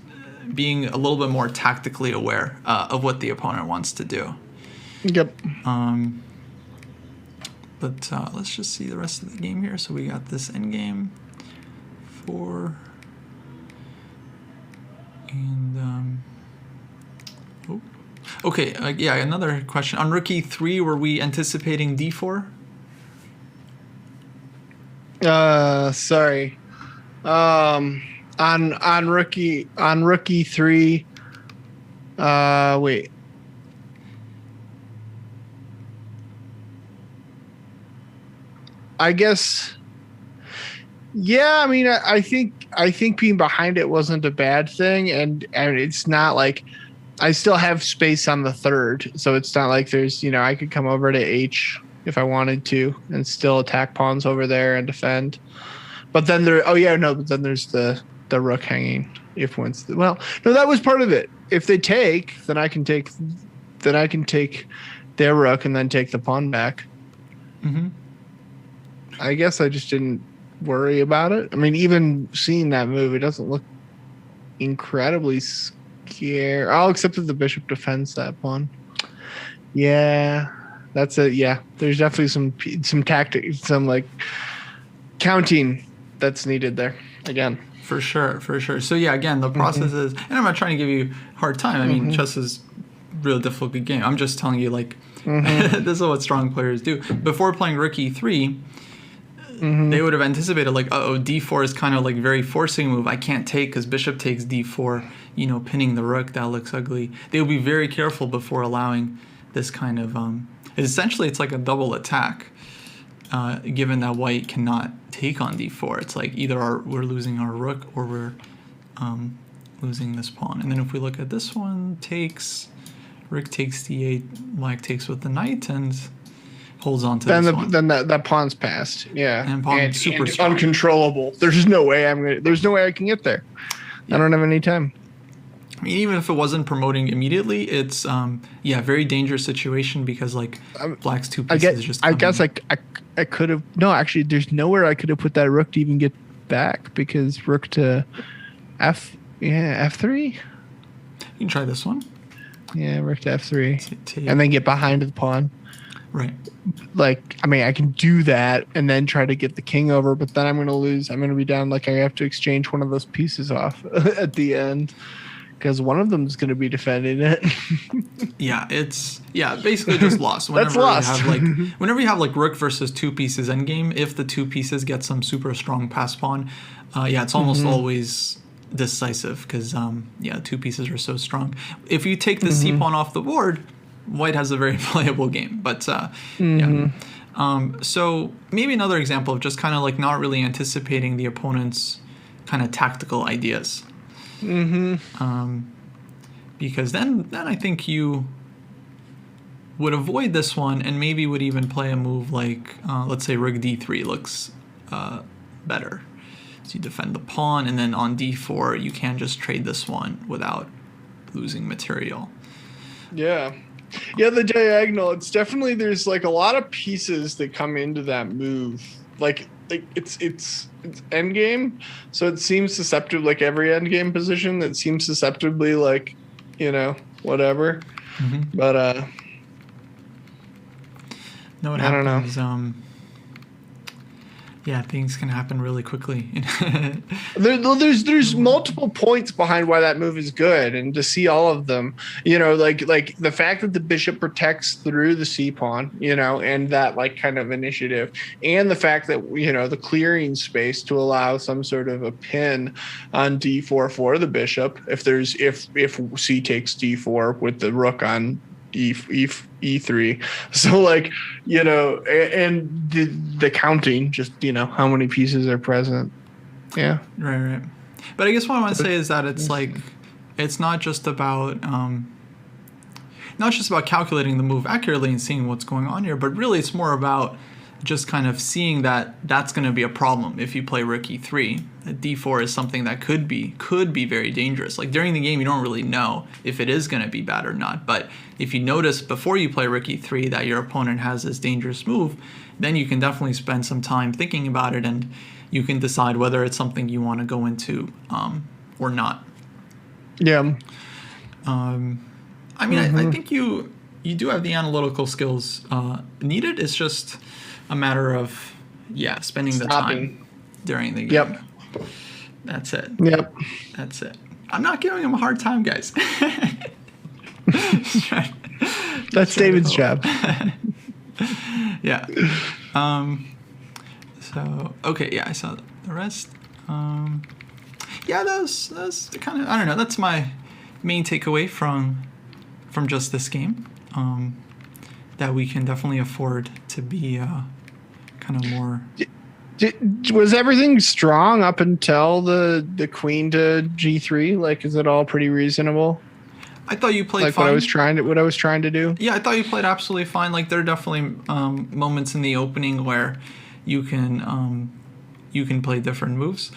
being a little bit more tactically aware of what the opponent wants to do. Yep. But let's just see the rest of the game here. So we got this endgame 4. And okay, yeah, another question on rook e3. Were we anticipating d4? Sorry. On rook e3. Wait. I guess. Yeah, I mean, I think being behind it wasn't a bad thing, and it's not like I still have space on the third, so it's not like there's I could come over to h if I wanted to and still attack pawns over there and defend. But then but then there's the rook hanging if that was part of it. If they take, then I can take their rook and then take the pawn back. I guess I just didn't worry about it. I mean, even seeing that move, it doesn't look incredibly scary. I'll accept that the bishop defends that pawn. Yeah, that's it. Yeah, there's definitely some tactics, some like counting that's needed there again. For sure. So yeah, again, the process is, and I'm not trying to give you a hard time. I mean, chess is a real difficult game. I'm just telling you, like, this is what strong players do. Before playing rook e3, they would have anticipated, like, d4 is kind of like very forcing move. I can't take because bishop takes d4, pinning the rook. That looks ugly. They would be very careful before allowing this kind of, essentially it's like a double attack, given that white cannot take on d4. It's like either we're losing our rook or we're losing this pawn. And then if we look at this one, rook takes d8, black takes with the knight, and holds on to this one. Then that pawn's passed. Yeah. And pawn super and strong. Uncontrollable. There's no way I can get there. Yeah. I don't have any time. I mean, even if it wasn't promoting immediately, it's very dangerous situation because like black's 2 pieces just I guess I could have actually there's nowhere I could have put that rook to even get back because rook to f3. You can try this one. Yeah, rook to f3 and then get behind the pawn. Right. Like, I mean, I can do that and then try to get the king over, but then I'm going to lose. I'm going to be down. Like, I have to exchange one of those pieces off at the end because one of them is going to be defending it. Basically just lost. That's lost. Whenever you have like rook versus 2 pieces endgame, if the 2 pieces get some super strong pass pawn, it's almost always decisive because two pieces are so strong. If you take the c pawn off the board, white has a very playable game. But so maybe another example of just kind of like not really anticipating the opponent's kind of tactical ideas. Because then I think you would avoid this one and maybe would even play a move like, let's say rook d3 looks better. So you defend the pawn, and then on d4 you can just trade this one without losing material. Yeah. Yeah, the diagonal, it's definitely, there's like a lot of pieces that come into that move. Like it's endgame, so it seems susceptible, like every endgame position that seems susceptibly like, whatever. But no, what happens, I don't know. Things can happen really quickly. There's multiple points behind why that move is good, and to see all of them, like the fact that the bishop protects through the c pawn, and that like kind of initiative, and the fact that the clearing space to allow some sort of a pin on d4 for the bishop if c takes d4 with the rook on e3. So like, and the counting, just how many pieces are present. Yeah, right. But I guess what I want to say is that it's like, it's not just about calculating the move accurately and seeing what's going on here, but really it's more about just kind of seeing that that's going to be a problem if you play rook e3. d4 is something that could be very dangerous. Like during the game, you don't really know if it is going to be bad or not. But if you notice before you play rook e3 that your opponent has this dangerous move, then you can definitely spend some time thinking about it, and you can decide whether it's something you want to go into or not. Yeah. I think you do have the analytical skills needed. It's just a matter of spending the time during the game. Yep. That's it. Yep. That's it. I'm not giving him a hard time, guys. That's David's job. Yeah. So okay, I saw the rest. Those kind of, I don't know. That's my main takeaway from just this game. That we can definitely afford to be kind of more. Was everything strong up until the queen to g3? Like, is it all pretty reasonable? I thought you played like fine. What I was trying to do. Yeah, I thought you played absolutely fine. Like there are definitely moments in the opening where you can play different moves.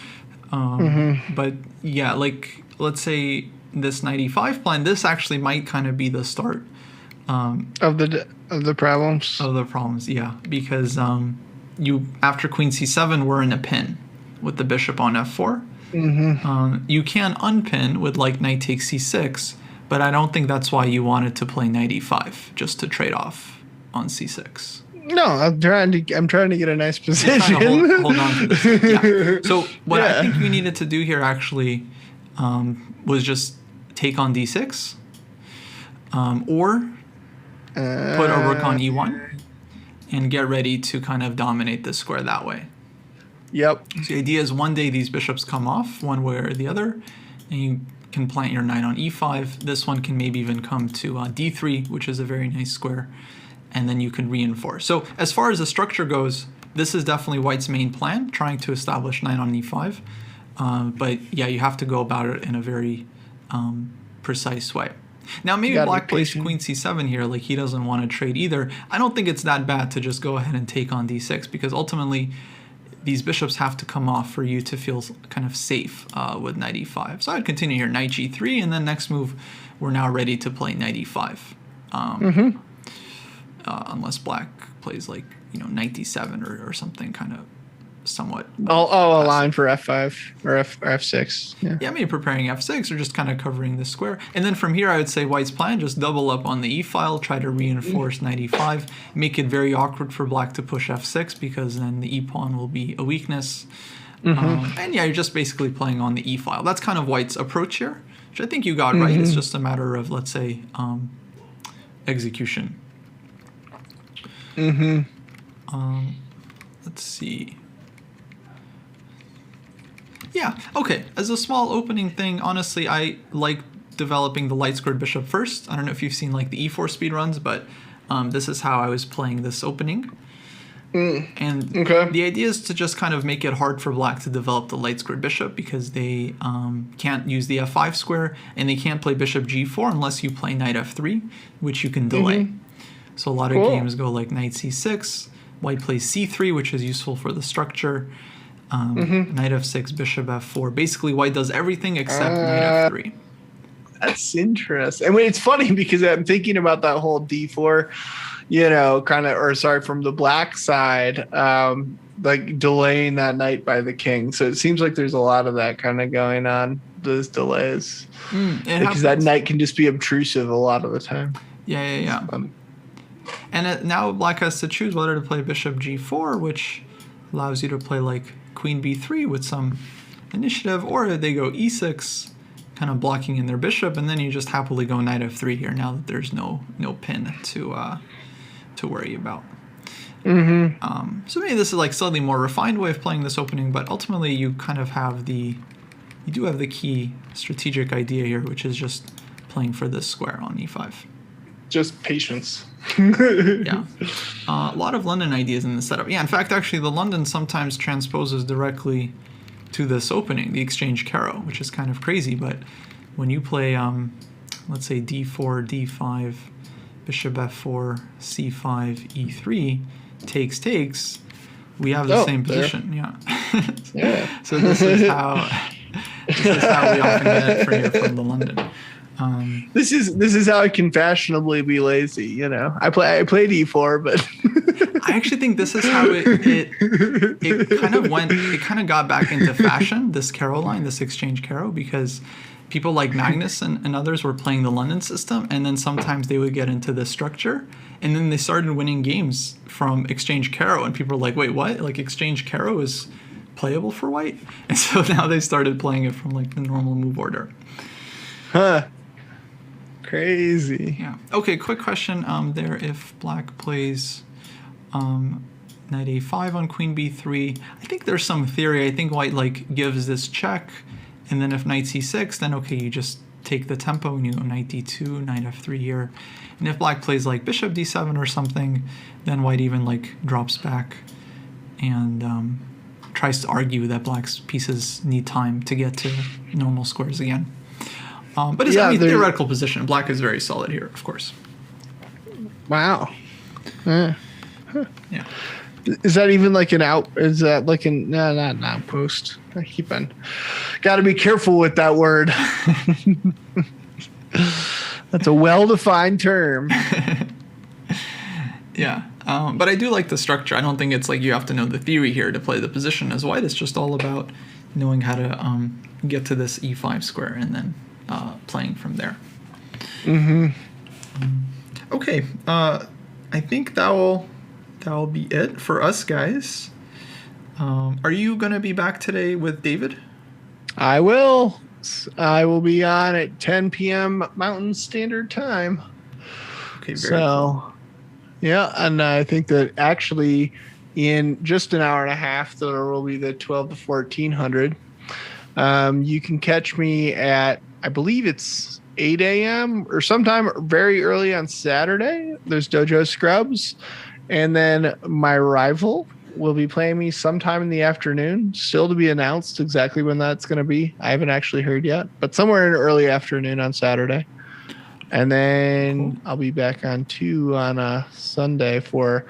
But yeah, like let's say this knight e5 plan, this actually might kind of be the start of the problems. Of the problems, yeah, because you after queen c7 we're in a pin with the bishop on f4. You can unpin with like knight takes c6, but I don't think that's why you wanted to play knight e5 just to trade off on c6. No, I'm trying to get a nice position. Hold on to this. Yeah. So what I think you needed to do here actually was just take on d6, or put a rook on e1 and get ready to kind of dominate this square that way. Yep. So the idea is one day these bishops come off one way or the other, and you can plant your knight on e5. This one can maybe even come to d3, which is a very nice square, and then you can reinforce. So as far as the structure goes, this is definitely white's main plan, trying to establish knight on e5. But yeah, you have to go about it in a very precise way. Now maybe black plays queen c7 here, like he doesn't want to trade either. I don't think it's that bad to just go ahead and take on d6, because ultimately these bishops have to come off for you to feel kind of safe with knight e5. So I'd continue here, knight g3, and then next move we're now ready to play knight e5. Unless black plays like knight d7 or something kind of somewhat. I'll align for f5 or f6. Yeah, maybe preparing f6 or just kind of covering the square. And then from here, I would say white's plan, just double up on the e file, try to reinforce knight e5, make it very awkward for black to push f6, because then the e pawn will be a weakness. And yeah, you're just basically playing on the e file. That's kind of white's approach here, which I think you got right. It's just a matter of, let's say, execution. Let's see. Yeah, okay. As a small opening thing, honestly, I like developing the light squared bishop first. I don't know if you've seen like the e4 speed runs, but this is how I was playing this opening. And Okay. the idea is to just kind of make it hard for black to develop the light squared bishop because they can't use the f5 square and they can't play bishop g4 unless you play knight f3, which you can delay. So a lot of games go like knight c6, white plays c3, which is useful for the structure. Knight f6, bishop f4. Basically, white does everything except knight f3. That's interesting. And it's funny because I'm thinking about that whole d4, from the black side, like delaying that knight by the king. So it seems like there's a lot of that kind of going on, those delays. Because that knight can just be obtrusive a lot of the time. Yeah. And now black has to choose whether to play bishop g4, which allows you to play like queen b3 with some initiative, or they go e6, kind of blocking in their bishop, and then you just happily go knight f3 here now that there's no pin to worry about. So maybe this is like slightly more refined way of playing this opening, but ultimately you kind of have you do have the key strategic idea here, which is just playing for this square on e5. Just patience. Yeah. A lot of London ideas in the setup. Yeah, in fact, actually, the London sometimes transposes directly to this opening, the exchange Caro, which is kind of crazy. But when you play, let's say d4, d5, bishop f4, c5, e3, takes, we have the same position. Yeah. So this is how we often get it from the London. This is how I can fashionably be lazy. I play d4, but I actually think this is how it kind of went. It kind of got back into fashion. This Caro line, this exchange Caro, because people like Magnus and others were playing the London system, and then sometimes they would get into this structure, and then they started winning games from exchange Caro, and people were like, "Wait, what? Like exchange Caro is playable for white?" And so now they started playing it from like the normal move order. Huh. Crazy. Yeah. Okay, quick question there. If black plays knight a5 on queen b3, I think there's some theory. I think white like gives this check, and then if knight c6, then okay, you just take the tempo and you go knight d2, knight f3 here. And if black plays like bishop d7 or something, then white even like drops back and tries to argue that black's pieces need time to get to normal squares again. But it's theoretical position. Black is very solid here, of course. Wow. Yeah. Is that even like an out? Is that like not an outpost? I keep on. Got to be careful with that word. That's a well-defined term. Yeah. But I do like the structure. I don't think it's like you have to know the theory here to play the position as white. It's just all about knowing how to get to this e5 square and then playing from there. Okay, I think that will be it for us guys. Are you gonna be back today with David? I will. I will be on at 10 p.m. Mountain Standard Time. Okay, very cool. Yeah, and I think that actually in just an hour and a half there will be the 12 to 1400. You can catch me at, I believe it's 8 a.m. or sometime very early on Saturday. There's Dojo Scrubs. And then my rival will be playing me sometime in the afternoon. Still to be announced exactly when that's going to be. I haven't actually heard yet. But somewhere in early afternoon on Saturday. And then I'll be back on 2 on a Sunday for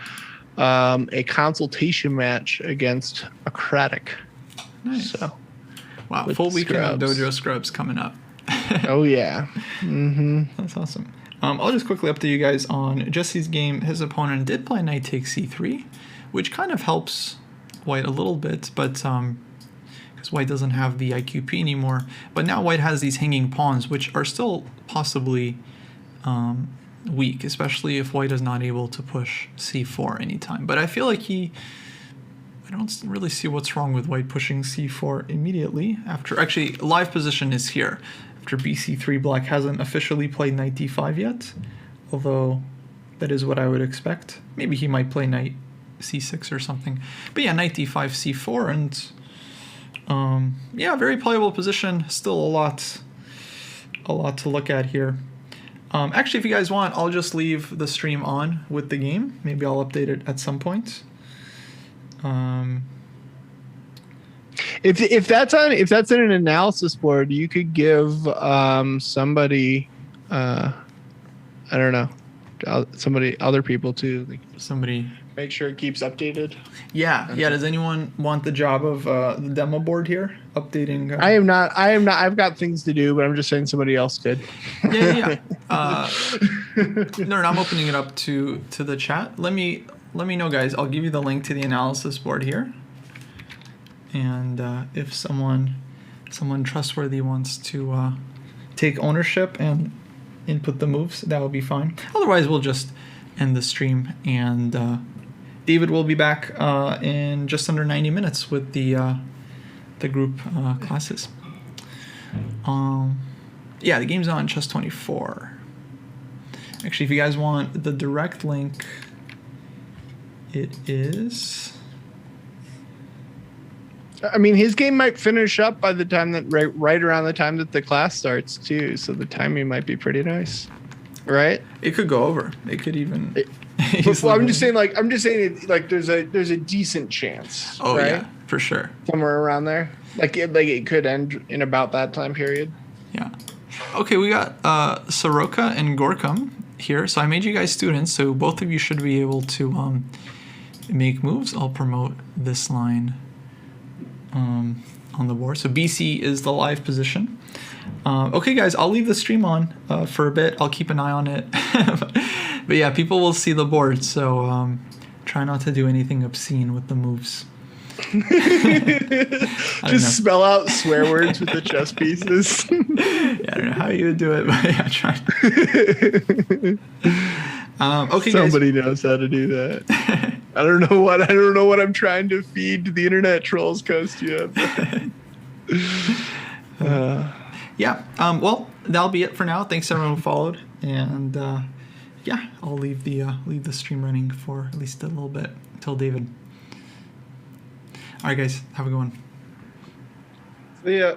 a consultation match against Acratic. Nice. So, wow, full weekend of Dojo Scrubs coming up. Oh, yeah. That's awesome. I'll just quickly update you guys on Jesse's game. His opponent did play knight takes c3, which kind of helps white a little bit, but because white doesn't have the IQP anymore. But now white has these hanging pawns, which are still possibly weak, especially if white is not able to push c4 anytime. But I feel like I don't really see what's wrong with white pushing c4 immediately after. Actually, live position is here. After bc3, black hasn't officially played knight d5 yet, although that is what I would expect. Maybe he might play knight c6 or something. But yeah, knight d5, c4, and Yeah, very playable position. Still a lot to look at here. Actually, if you guys want, I'll just leave the stream on with the game. Maybe I'll update it at some point. If that's in an analysis board, you could give somebody, I don't know, other people to make sure it keeps updated. Yeah. Does anyone want the job of the demo board here, updating? I am not. I've got things to do, but I'm just saying somebody else could. Yeah. No, I'm opening it up to the chat. Let me know, guys. I'll give you the link to the analysis board here. And if someone trustworthy wants to take ownership and input the moves, that would be fine. Otherwise, we'll just end the stream, and David will be back in just under 90 minutes with the group classes. Yeah, the game's on Chess24. Actually, if you guys want the direct link, it is... I mean, his game might finish up by the time that right around the time that the class starts too. So the timing might be pretty nice, right? It could go over. It could even. Well, I'm just saying, there's a decent chance. Oh right? yeah, for sure. Somewhere around there, it could end in about that time period. Yeah. Okay, we got Soroka and Gorkum here. So I made you guys students, so both of you should be able to make moves. I'll promote this line on the board. So BC is the live position. Okay, guys, I'll leave the stream on for a bit. I'll keep an eye on it. But yeah, people will see the board, so try not to do anything obscene with the moves. Just spell out swear words with the chess pieces. Yeah, I don't know how you would do it, but yeah, try. Okay, somebody guys. knows how to do that. I don't know what I'm trying to feed to the internet trolls coast yet. Yeah. Well, that'll be it for now. Thanks everyone who followed, and yeah, I'll leave the stream running for at least a little bit until David. All right, guys, have a good one. See ya.